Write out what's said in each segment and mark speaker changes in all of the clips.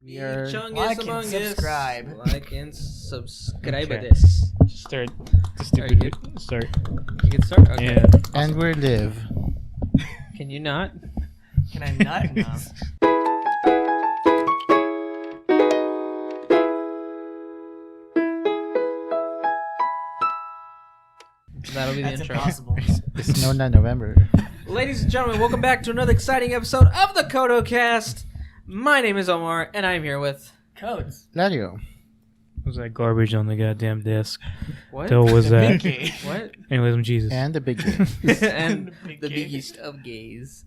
Speaker 1: We are
Speaker 2: like and subscribe.
Speaker 1: Like and subscribe
Speaker 3: Okay.
Speaker 1: this.
Speaker 3: Start.
Speaker 1: Are you good?
Speaker 3: Start.
Speaker 1: You can start? Okay.
Speaker 3: Yeah.
Speaker 4: And we're live.
Speaker 1: Can you not?
Speaker 2: Can I not? No.
Speaker 1: That'll be the
Speaker 2: That's
Speaker 1: intro.
Speaker 2: impossible.
Speaker 4: It's no, not November.
Speaker 1: Ladies and gentlemen, welcome back to another exciting episode of the CodeO-cast. My name is Omar, and I'm here with...
Speaker 2: Codes.
Speaker 4: Hilario.
Speaker 3: Was that garbage on the goddamn desk?
Speaker 1: What?
Speaker 3: So was that?
Speaker 2: Mickey.
Speaker 1: What?
Speaker 3: Anyways, I'm Jesus.
Speaker 4: And the big game.
Speaker 1: And
Speaker 2: Big
Speaker 1: the
Speaker 2: gay.
Speaker 1: biggest of gays.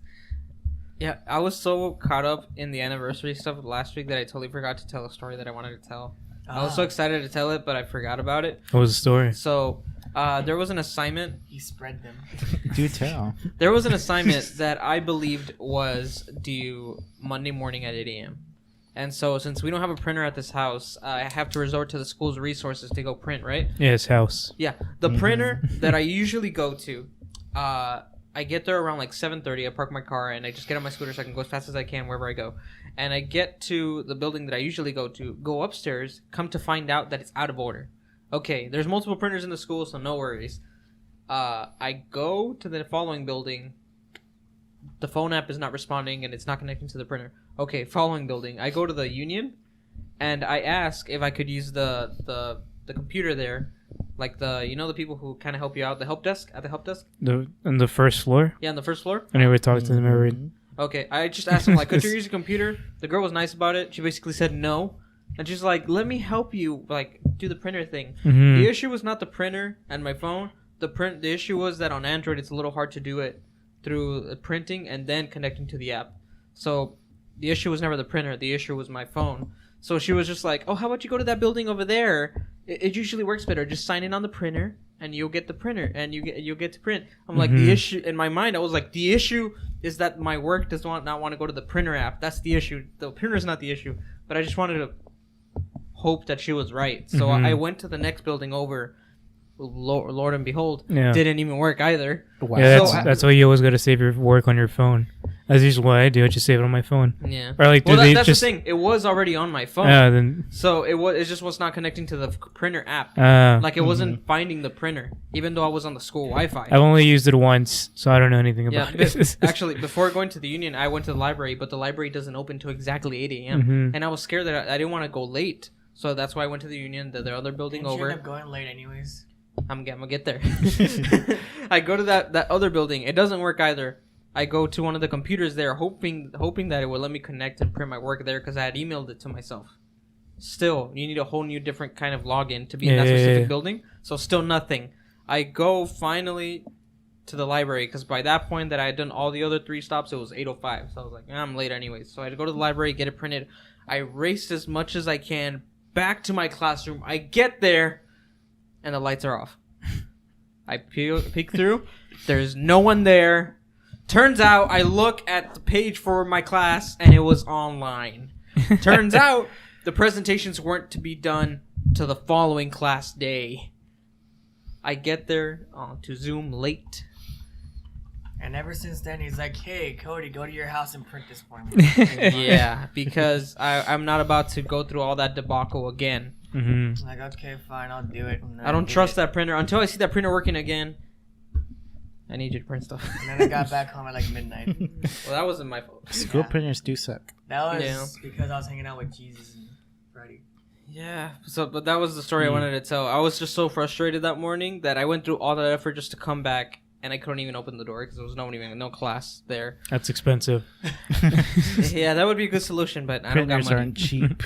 Speaker 1: Yeah, I was so caught up in the anniversary stuff last week that I totally forgot to tell a story that I wanted to tell. I was so excited to tell it, but I forgot about it.
Speaker 3: What was the story?
Speaker 1: So, there was an assignment.
Speaker 2: He spread them.
Speaker 4: Do tell.
Speaker 1: There was an assignment that I believed was due Monday morning at 8 a.m. And so, since we don't have a printer at this house, I have to resort to the school's resources to go print, right?
Speaker 3: Yeah, his house.
Speaker 1: Yeah, the printer that I usually go to, I get there around like 7:30. I park my car and I just get on my scooter so I can go as fast as I can wherever I go. And I get to the building that I usually go to, go upstairs, come to find out that it's out of order. Okay, there's multiple printers in the school, so no worries. I go to the following building. The phone app is not responding and it's not connecting to the printer. Okay, following building. I go to the union and I ask if I could use the computer there. Like the people who kind of help you out, the help desk, at the help desk?
Speaker 3: On the first floor?
Speaker 1: Yeah, on the first floor?
Speaker 3: I never talked to them ever.
Speaker 1: Okay, I just asked him, like, could you use a computer? The girl was nice about it. She basically said no. And she's like, let me help you, like, do the printer thing.
Speaker 3: Mm-hmm.
Speaker 1: The issue was not the printer and my phone. The issue was that on Android, it's a little hard to do it through printing and then connecting to the app. So the issue was never the printer. The issue was my phone. So she was just like, oh, how about you go to that building over there? It usually works better. Just sign in on the printer and you'll get the printer and you'll get to print. I'm like, the issue in my mind, I was like, the issue is that my work does not want to go to the printer app. That's the issue. The printer is not the issue. But I just wanted to hope that she was right. So I went to the next building over. Lord and behold, didn't even work either.
Speaker 4: Wow.
Speaker 3: Yeah, that's why you always got to save your work on your phone. That's usually what I do. I just save it on my phone.
Speaker 1: Yeah.
Speaker 3: Or like,
Speaker 1: that's the thing. It was already on my phone.
Speaker 3: Yeah, then.
Speaker 1: So it just was not connecting to the printer app. Like it wasn't finding the printer, even though I was on the school Wi-Fi.
Speaker 3: I've only used it once, so I don't know anything about it.
Speaker 1: Actually, before going to the union, I went to the library, but the library doesn't open till exactly 8 a.m. And I was scared that I didn't want to go late, so that's why I went to the union, the other building
Speaker 2: Didn't
Speaker 1: over.
Speaker 2: you end up going late anyways?
Speaker 1: I'm gonna get there. I go to that other building. It doesn't work either. I go to one of the computers there, hoping that it would let me connect and print my work there because I had emailed it to myself. Still, you need a whole new different kind of login to be in that specific building. So still nothing. I go finally to the library because by that point that I had done all the other 3 stops, it was 8:05. So I was like, I'm late anyways. So I had to go to the library, get it printed. I raced as much as I can back to my classroom. I get there, and the lights are off. I peek through. There's no one there. Turns out I look at the page for my class and it was online. Turns out the presentations weren't to be done to the following class day. I get there to Zoom late.
Speaker 2: And ever since then, he's like, hey, Cody, go to your house and print this for me.
Speaker 1: Yeah, because I'm not about to go through all that debacle again.
Speaker 2: I'm like, okay, fine, I'll do it.
Speaker 1: I don't trust that printer. Until I see that printer working again, I need you to print stuff.
Speaker 2: And then I got back home at like midnight.
Speaker 1: Well, that wasn't my fault.
Speaker 4: School printers do suck.
Speaker 2: That was because I was hanging out with Jesus and Freddie.
Speaker 1: Yeah, but that was the story I wanted to tell. I was just so frustrated that morning that I went through all that effort just to come back, and I couldn't even open the door because there was no class there.
Speaker 3: That's expensive.
Speaker 1: Yeah, that would be a good solution, but I don't got
Speaker 4: Printers
Speaker 1: money.
Speaker 4: aren't cheap.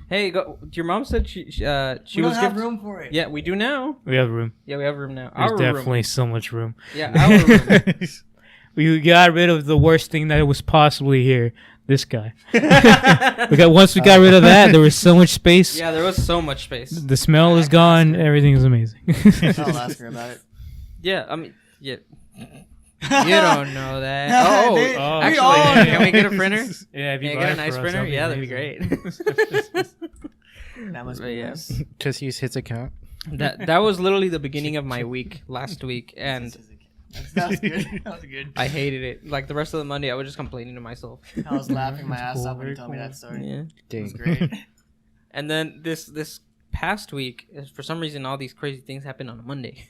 Speaker 1: Hey, your mom said she
Speaker 2: We
Speaker 1: was
Speaker 2: don't have
Speaker 1: given
Speaker 2: room for it.
Speaker 1: Yeah, we do now.
Speaker 3: We have room.
Speaker 1: Yeah, we have room now.
Speaker 3: There's
Speaker 1: Our
Speaker 3: definitely
Speaker 1: room.
Speaker 3: so much room.
Speaker 1: Yeah, our room.
Speaker 3: We got rid of the worst thing that was possibly here. This guy. Once we got rid of that, there was so much space.
Speaker 1: Yeah, there was so much space.
Speaker 3: The smell is gone. Everything is amazing.
Speaker 2: I'll ask her about it.
Speaker 1: Yeah, I mean, yeah. You don't know that.
Speaker 3: Oh,
Speaker 1: Actually, can we get a printer?
Speaker 3: Yeah, if
Speaker 1: Yeah,
Speaker 3: you
Speaker 1: get a nice printer. Yeah, that'd be great.
Speaker 2: That must
Speaker 1: But
Speaker 2: be
Speaker 1: yeah.
Speaker 2: nice.
Speaker 4: Just use his account.
Speaker 1: That was literally the beginning of my week last week, and
Speaker 2: That was good. That was good.
Speaker 1: I hated it. Like the rest of the Monday, I was just complaining to myself.
Speaker 2: I was laughing my
Speaker 3: That's
Speaker 2: ass
Speaker 3: cool,
Speaker 2: off when you
Speaker 3: very
Speaker 2: told me
Speaker 3: cool.
Speaker 2: that story.
Speaker 1: Yeah.
Speaker 2: It was
Speaker 4: Dang.
Speaker 2: great.
Speaker 1: And then this past week, for some reason, all these crazy things happened on a Monday.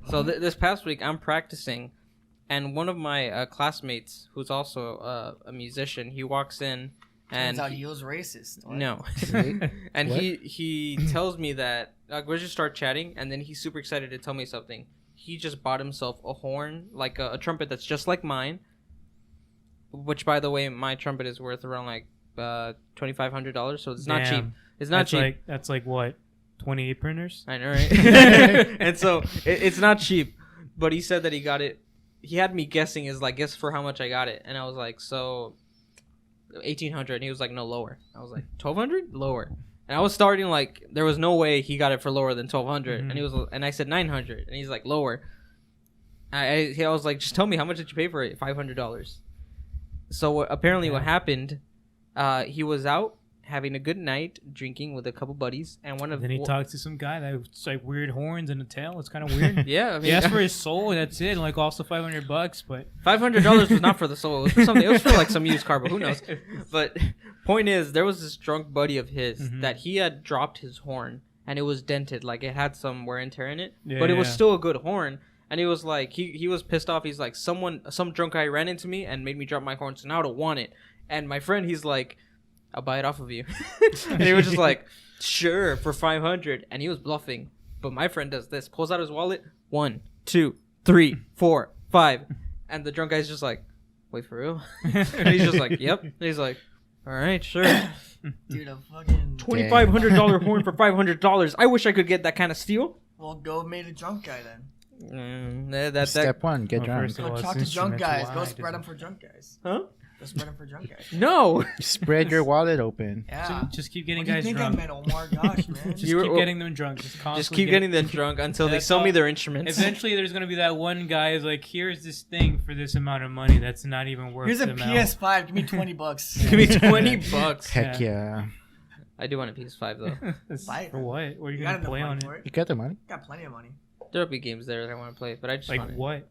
Speaker 1: So this past week, I'm practicing, and one of my classmates, who's also a musician, he walks in, and
Speaker 2: Turns out he was racist. What?
Speaker 1: no, and
Speaker 4: What?
Speaker 1: he tells me that we just start chatting, and then he's super excited to tell me something. He just bought himself a horn, like a trumpet that's just like mine. Which, by the way, my trumpet is worth around like $2,500, so it's not cheap.
Speaker 3: Damn.
Speaker 1: It's not cheap.
Speaker 3: That's like what, 28 printers?
Speaker 1: I know, right? And so it's not cheap. But he said that he got it. He had me guessing guess for how much I got it, and I was like, so 1,800. And he was like, no, lower. I was like, 1,200, lower. And I was starting like there was no way he got it for lower than 1,200, and I said 900, and he's like lower. I was like, just tell me how much did you pay for it? $500. So apparently, what happened? He was out having a good night, drinking with a couple buddies, and
Speaker 3: Then he talked to some guy that was like weird horns and a tail. It's kind of weird.
Speaker 1: Yeah, I mean,
Speaker 3: He asked for his soul, and that's it. And like also $500, but
Speaker 1: $500 was not for the soul. It was for something. It was for like some used car, but who knows? But point is, there was this drunk buddy of his that he had dropped his horn, and it was dented, like it had some wear and tear in it, but it was still a good horn. And he was like, he was pissed off. He's like, some drunk guy ran into me and made me drop my horn, so now I don't want it. And my friend, he's like, I'll buy it off of you. And he was just like, sure, for 500. And he was bluffing. But my friend does this, pulls out his wallet, 1, 2, 3, 4, 5. And the drunk guy's just like, wait, for real? And he's just like, yep. And he's like, all right, sure.
Speaker 2: Dude, a fucking
Speaker 1: $2,500 horn for $500. I wish I could get that kind of steal.
Speaker 2: Well, go meet a drunk guy then.
Speaker 1: That
Speaker 4: Step one, get drunk.
Speaker 3: first of
Speaker 2: Go
Speaker 3: all,
Speaker 2: talk
Speaker 3: it's
Speaker 2: to drunk guys.
Speaker 3: instrumental.
Speaker 2: Go spread them for drunk guys.
Speaker 1: Huh?
Speaker 2: Go spread them for drunk guys.
Speaker 1: No.
Speaker 4: Spread your wallet open.
Speaker 2: Yeah.
Speaker 3: Just keep getting
Speaker 2: What do you
Speaker 3: guys
Speaker 2: think
Speaker 3: drunk.
Speaker 2: I meant, Omar? Gosh, man.
Speaker 3: Just
Speaker 1: You were-
Speaker 3: keep getting them drunk. Just
Speaker 1: Just
Speaker 3: constantly
Speaker 1: keep getting them drunk until they
Speaker 3: That's
Speaker 1: sell me
Speaker 3: all-
Speaker 1: their instruments.
Speaker 3: Eventually, there's gonna be that one guy who's like, "Here's this thing for this amount of money that's not even worth."
Speaker 2: Here's a
Speaker 3: the amount."
Speaker 2: PS5. Give me $20.
Speaker 1: Give me $20.
Speaker 4: Heck yeah.
Speaker 1: I do want a PS5 though.
Speaker 2: Buy it.
Speaker 3: For what? What are you
Speaker 2: You
Speaker 3: gonna
Speaker 2: got enough
Speaker 3: play
Speaker 2: money
Speaker 3: on
Speaker 2: for
Speaker 3: it?
Speaker 2: it.
Speaker 4: You got the money?
Speaker 2: Got plenty of money.
Speaker 1: There'll be games there that I want to play, but I just
Speaker 3: Like
Speaker 1: want
Speaker 3: what?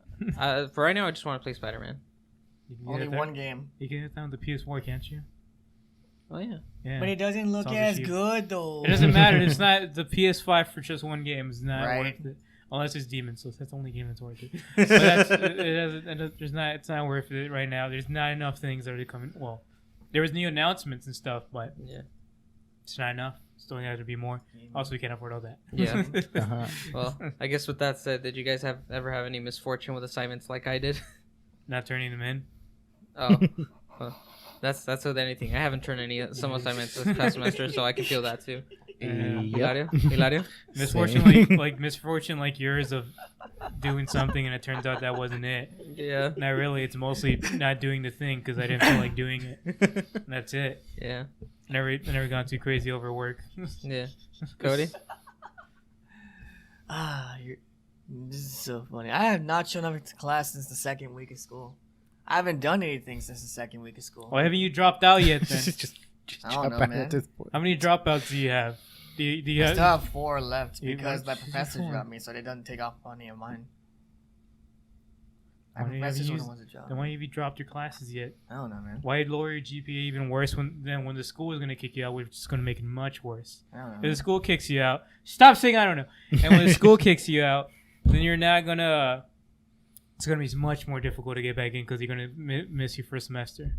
Speaker 1: For right now, I just want to play Spider-Man.
Speaker 3: You can
Speaker 2: Only
Speaker 3: get that-
Speaker 2: one game.
Speaker 3: You can get that on the PS4, can't you?
Speaker 1: Oh yeah.
Speaker 3: Yeah.
Speaker 2: But it doesn't look
Speaker 3: Sounds
Speaker 2: as
Speaker 3: cheap.
Speaker 2: good though.
Speaker 3: It doesn't matter. It's not the PS5 for just one game. It's not
Speaker 2: Right.
Speaker 3: worth it. Unless it's Demon Souls. That's the only game that's worth it. But that's, there's not. It's not worth it right now. There's not enough things that are coming. Well, there was new announcements and stuff, but
Speaker 1: Yeah.
Speaker 3: it's not enough. Still has to be more. Also, we can't afford all that.
Speaker 1: Yeah.
Speaker 4: Uh-huh.
Speaker 1: Well, I guess with that said, did you guys ever have any misfortune with assignments like I did?
Speaker 3: Not turning them in.
Speaker 1: Oh. Well, that's with anything. I haven't turned some assignments this past semester, so I can feel that too.
Speaker 4: Yep.
Speaker 1: Hilario?
Speaker 3: Misfortune like misfortune like yours of doing something and it turns out that wasn't it.
Speaker 1: Yeah.
Speaker 3: Not really. It's mostly not doing the thing because I didn't feel like doing it. That's it.
Speaker 1: Yeah.
Speaker 3: Never gone too crazy over work.
Speaker 1: Yeah. Cody?
Speaker 2: This is so funny. I have not shown up to class since the second week of school. I haven't done anything since the second week of school.
Speaker 3: Why haven't you dropped out yet then?
Speaker 4: just
Speaker 2: I don't
Speaker 4: jump
Speaker 2: know,
Speaker 4: out
Speaker 2: man.
Speaker 4: at this point.
Speaker 3: How many dropouts do you have? Do you
Speaker 2: I
Speaker 3: have?
Speaker 2: still have 4 left
Speaker 3: You-
Speaker 2: because my
Speaker 3: Just
Speaker 2: professor
Speaker 3: four.
Speaker 2: dropped me, so they don't take off any of mine. My
Speaker 3: Why do you
Speaker 2: professor's
Speaker 3: have
Speaker 2: one
Speaker 3: used-
Speaker 2: wants a job.
Speaker 3: Then why have you dropped your classes yet?
Speaker 2: I don't know, man.
Speaker 3: Why lower your GPA even worse than when the school is going to kick you out, which is going to make it much worse?
Speaker 2: I don't know.
Speaker 3: If the school kicks you out, stop saying I don't know. And when the school kicks you out, then you're not gonna. It's gonna be much more difficult to get back in because you're gonna miss your first semester.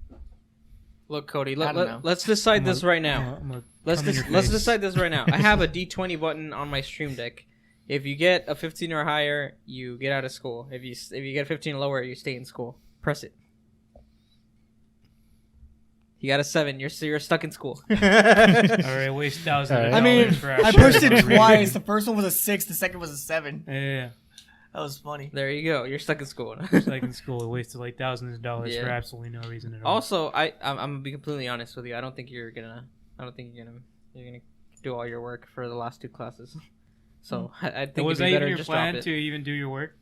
Speaker 1: Look, Cody,
Speaker 2: I don't know.
Speaker 1: let's decide this right now.
Speaker 3: I'm gonna
Speaker 1: Let's
Speaker 3: come in your
Speaker 1: let's
Speaker 3: face.
Speaker 1: decide this right now. I have a D20 button on my stream deck. If you get a 15 or higher, you get out of school. If you get 15 or lower, you stay in school. Press it. You got a 7. You're stuck in school.
Speaker 3: All right, waste thousands.
Speaker 4: All right.
Speaker 3: Of
Speaker 2: I mean,
Speaker 3: dollars for
Speaker 2: I
Speaker 3: actual
Speaker 2: pushed it
Speaker 3: reading.
Speaker 2: twice. The first one was a 6, the second was a 7.
Speaker 3: Yeah,
Speaker 2: That was funny.
Speaker 1: There you go. You're stuck in school.
Speaker 3: it's like in school, it wasted like thousands of dollars
Speaker 1: Yeah.
Speaker 3: for absolutely no reason at all.
Speaker 1: Also, I'm gonna be completely honest with you. I don't think you're gonna do all your work for the last 2 classes. So I think
Speaker 3: was
Speaker 1: it'd
Speaker 3: that
Speaker 1: be
Speaker 3: even
Speaker 1: better
Speaker 3: your
Speaker 1: just
Speaker 3: plan
Speaker 1: drop it.
Speaker 3: to even do your work?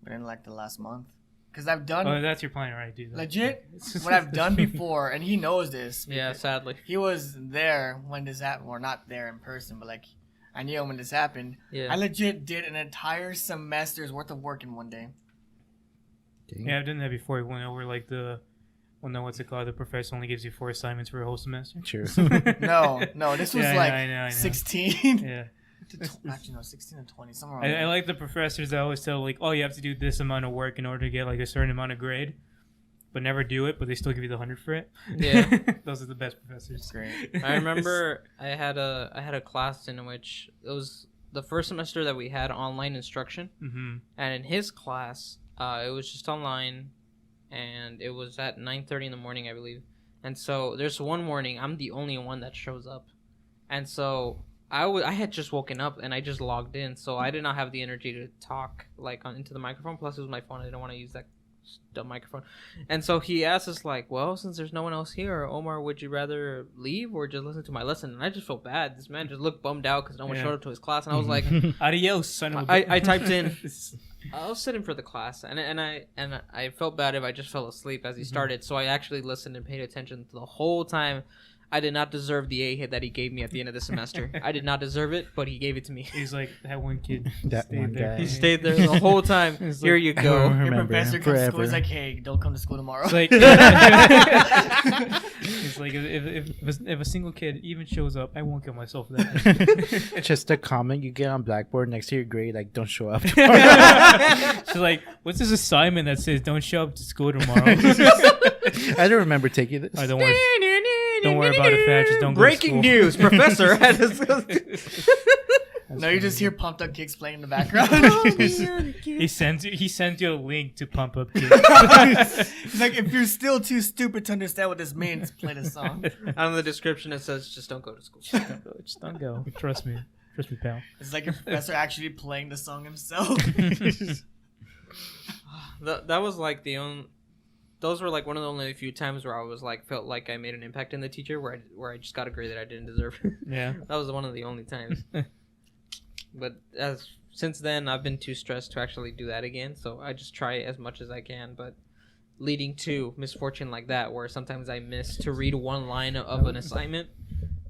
Speaker 2: But in like the last month. Because I've done,
Speaker 3: Oh, that's your plan, right, dude?
Speaker 2: legit, what I've done before, and he knows this.
Speaker 1: Yeah,
Speaker 2: because
Speaker 1: sadly.
Speaker 2: He was there when this happened, or not there in person, but like, I knew him when this happened.
Speaker 1: Yeah.
Speaker 2: I legit did an entire semester's worth of work in one day.
Speaker 4: Dang.
Speaker 3: Yeah, I've done that before. We went over like the what's it called? The professor only gives you 4 assignments for a whole semester.
Speaker 4: True.
Speaker 2: No, this was
Speaker 3: Yeah,
Speaker 2: like
Speaker 3: I know.
Speaker 2: 16.
Speaker 3: Yeah.
Speaker 2: Actually, no, 16 and 20. Somewhere
Speaker 3: I
Speaker 2: around
Speaker 3: like the professors that always tell like, oh, you have to do this amount of work in order to get like a certain amount of grade, but never do it, but they still give you the 100 for it.
Speaker 1: Yeah.
Speaker 3: Those are the best professors.
Speaker 2: Great.
Speaker 1: I remember I had a class in which it was the first semester that we had online instruction,
Speaker 3: Mm-hmm.
Speaker 1: and in his class, it was just online, and it was at 9:30 in the morning, I believe. And so there's one morning I'm the only one that shows up, and so I had just woken up and I just logged in, so I did not have the energy to talk like into the microphone. Plus, it was my phone. I didn't want to use that dumb microphone. And so he asked us like, well, since there's no one else here, Omar, would you rather leave or just listen to my lesson? And I just felt bad. This man just looked bummed out because no one showed up to his class, and I was like,
Speaker 3: Adios, son of a
Speaker 1: I typed in, I was sitting for the class, and I felt bad if I just fell asleep as he started. So I actually listened and paid attention the whole time. I did not deserve the A hit that he gave me at the end of the semester. I did not deserve it, but he gave it to me.
Speaker 3: He's like that one kid.
Speaker 4: That
Speaker 3: stayed
Speaker 4: one
Speaker 3: there.
Speaker 4: guy.
Speaker 1: He stayed there the whole time.
Speaker 3: It's
Speaker 1: Here
Speaker 3: like,
Speaker 1: you
Speaker 4: I
Speaker 1: go.
Speaker 4: don't
Speaker 2: Your
Speaker 4: remember
Speaker 2: professor
Speaker 4: him
Speaker 2: comes to school.
Speaker 4: forever.
Speaker 2: He's like, hey, don't come to school tomorrow.
Speaker 3: It's like, it's like if a single kid even shows up, I won't kill myself for that.
Speaker 4: Just a comment you get on Blackboard next to your grade, like, don't show up.
Speaker 3: She's like, what's this assignment that says don't show up to school tomorrow?
Speaker 4: I don't remember taking this.
Speaker 3: Oh, don't worry. Don't worry about it, Fat. Just don't
Speaker 1: Breaking
Speaker 3: go to
Speaker 1: news, Professor.
Speaker 2: No, you just hear pumped up kicks playing in the background.
Speaker 3: He sends you a link to Pump Up Kids.
Speaker 2: He's like, if you're still too stupid to understand what this means, play this song.
Speaker 1: On the description, it says, just don't go to school.
Speaker 3: Just don't go. Trust me, pal.
Speaker 2: It's like your professor actually playing the song himself.
Speaker 1: That was like the only... Those were like one of the only few times where I was like felt like I made an impact in the teacher, where I just got a grade that I didn't deserve.
Speaker 3: Yeah.
Speaker 1: That was one of the only times. But since then, I've been too stressed to actually do that again. So I just try as much as I can. But leading to misfortune like that, where sometimes I miss to read one line of an assignment,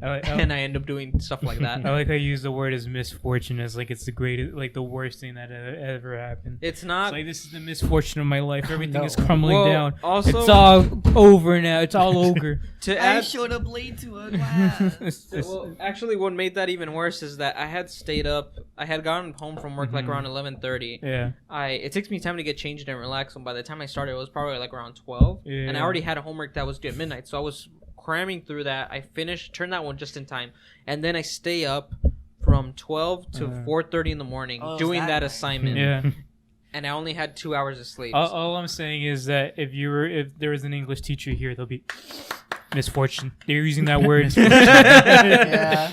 Speaker 1: and I end up doing stuff like that.
Speaker 3: I like how you use the word as misfortune as like it's the greatest, like the worst thing that ever happened.
Speaker 1: It's not.
Speaker 3: It's like, this is the misfortune of my life. Everything
Speaker 4: No.
Speaker 3: is crumbling
Speaker 1: Well,
Speaker 3: down.
Speaker 1: also-
Speaker 3: it's all over now. It's all over.
Speaker 1: To
Speaker 2: I
Speaker 1: add,
Speaker 2: showed up late to a class.
Speaker 1: well, actually, what made that even worse is that I had stayed up. I had gotten home from work like around 11:30.
Speaker 3: Yeah.
Speaker 1: It takes me time to get changed and relax. And by the time I started, it was probably like around 12.
Speaker 3: Yeah.
Speaker 1: And I already had a homework that was due at midnight, so I was cramming through that. I finished, turned that one just in time, and then I stay up from 12 to 4:30 in the morning
Speaker 2: Oh,
Speaker 1: doing
Speaker 2: that
Speaker 1: that
Speaker 2: night.
Speaker 1: assignment.
Speaker 3: Yeah.
Speaker 1: And I only had 2 hours of sleep.
Speaker 3: All I'm saying is that if there was an English teacher here, there'll be misfortune. They're using that word.
Speaker 2: Yeah.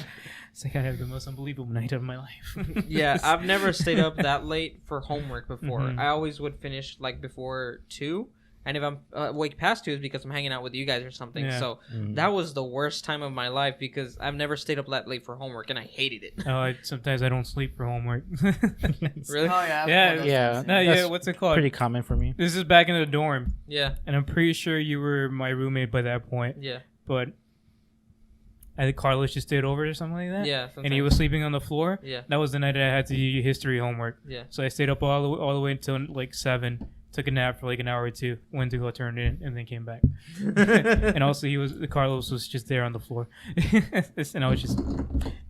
Speaker 3: It's like I have the most unbelievable night of my life.
Speaker 1: Yeah, I've never stayed up that late for homework before.
Speaker 3: Mhm.
Speaker 1: I always would finish like before 2. And if I'm awake past 2, it's because I'm hanging out with you guys or something.
Speaker 3: Yeah.
Speaker 1: So that was the worst time of my life because I've never stayed up that late for homework, and I hated it.
Speaker 3: Sometimes I don't sleep for homework.
Speaker 1: Really?
Speaker 2: Oh, yeah.
Speaker 3: Yeah,
Speaker 2: one of those
Speaker 4: yeah.
Speaker 2: things.
Speaker 3: No, yeah.
Speaker 4: That's
Speaker 3: What's it called?
Speaker 4: Pretty common for me.
Speaker 3: This is back in the dorm,
Speaker 1: Yeah.
Speaker 3: and I'm pretty sure you were my roommate by that point.
Speaker 1: Yeah.
Speaker 3: But I think Carlos just stayed over or something like that.
Speaker 1: Yeah.
Speaker 3: And he was sleeping on the floor.
Speaker 1: Yeah.
Speaker 3: That was the night I had to do history homework.
Speaker 1: Yeah.
Speaker 3: So I stayed up all the way until like 7. Took a nap for like an hour or 2. Went to go turn it in, and then came back. And also, Carlos was just there on the floor, and I was just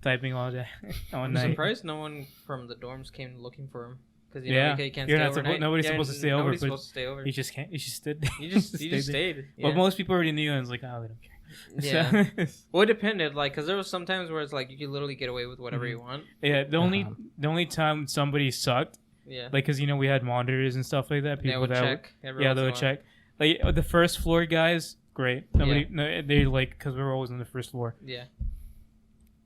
Speaker 3: typing all day, all
Speaker 1: I'm
Speaker 3: night.
Speaker 1: surprised no one from the dorms came looking for him. Because
Speaker 3: Yeah.
Speaker 1: you can't
Speaker 3: You're
Speaker 1: stay
Speaker 3: not suppo-
Speaker 1: overnight.
Speaker 3: nobody's supposed to stay over,
Speaker 1: Nobody's
Speaker 3: but
Speaker 1: supposed to stay over.
Speaker 3: You just can't. You just stood.
Speaker 1: You just
Speaker 3: there.
Speaker 1: stayed.
Speaker 3: Well,
Speaker 1: Yeah.
Speaker 3: most people already knew, and it's like, oh, they don't care.
Speaker 1: Yeah.
Speaker 3: So,
Speaker 1: Well, it depended, like, because there was some times where it's like you could literally get away with whatever you want.
Speaker 3: yeah. The only time somebody sucked,
Speaker 1: Yeah.
Speaker 3: like, because we had monitors and stuff like that.
Speaker 1: They
Speaker 3: People
Speaker 1: would
Speaker 3: that
Speaker 1: check. every
Speaker 3: yeah,
Speaker 1: once
Speaker 3: they
Speaker 1: in a
Speaker 3: would
Speaker 1: while.
Speaker 3: check. Like the first floor guys, great. They like because we were always on the first floor.
Speaker 1: Yeah.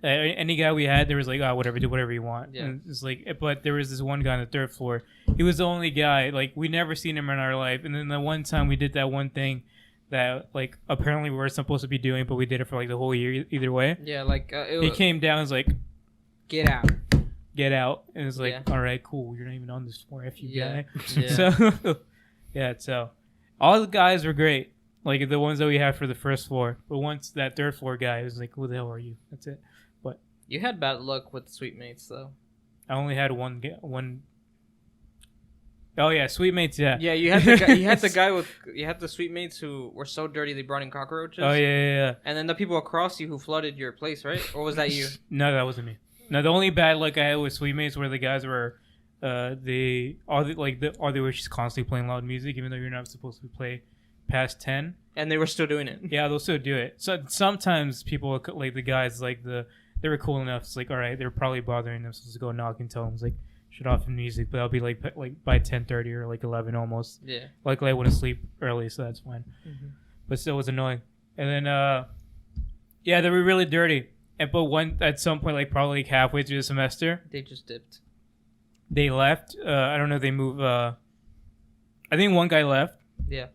Speaker 3: Any guy we had, there was like, oh, whatever, do whatever you want.
Speaker 1: Yeah.
Speaker 3: And it's like, but there was this one guy on the 3rd floor. He was the only guy. Like, we never seen him in our life. And then the one time we did that one thing that like apparently we were supposed to be doing, but we did it for like the whole year either way.
Speaker 1: Yeah, like
Speaker 3: He came down and was like,
Speaker 1: get out.
Speaker 3: get out, and it's like,
Speaker 1: Yeah.
Speaker 3: all right, cool, you're not even on this floor, F you
Speaker 1: Yeah.
Speaker 3: guy.
Speaker 1: Yeah.
Speaker 3: So yeah, so all the guys were great, like the ones that we had for the first floor, but once that 3rd floor guy was like, who the hell are you? That's it.
Speaker 1: You had bad luck with sweet mates, though.
Speaker 3: I only had one Oh yeah, Sweetmates. Yeah.
Speaker 1: Yeah, you had the sweetmates who were so dirty they brought in cockroaches.
Speaker 3: Oh yeah.
Speaker 1: And then the people across you who flooded your place, right? Or was that you?
Speaker 3: No, that wasn't me. No, the only bad luck I had with Sweetmates were the guys were, they were just constantly playing loud music, even though you're not supposed to play past 10.
Speaker 1: And they were still doing it.
Speaker 3: Yeah, they'll still do it. So sometimes people like the guys they were cool enough. It's like, all right, they're probably bothering them, so let's go knock and tell them like shut off the music. But I'll be like by 10:30 or like 11 almost.
Speaker 1: Yeah.
Speaker 3: Luckily, I wouldn't sleep early, so that's fine.
Speaker 1: Mm-hmm.
Speaker 3: But still, it was annoying. And then yeah, they were really dirty. But at some point, like probably like halfway through the semester,
Speaker 1: They just dipped.
Speaker 3: they left. I don't know. They moved. I think one guy left.
Speaker 1: Yeah.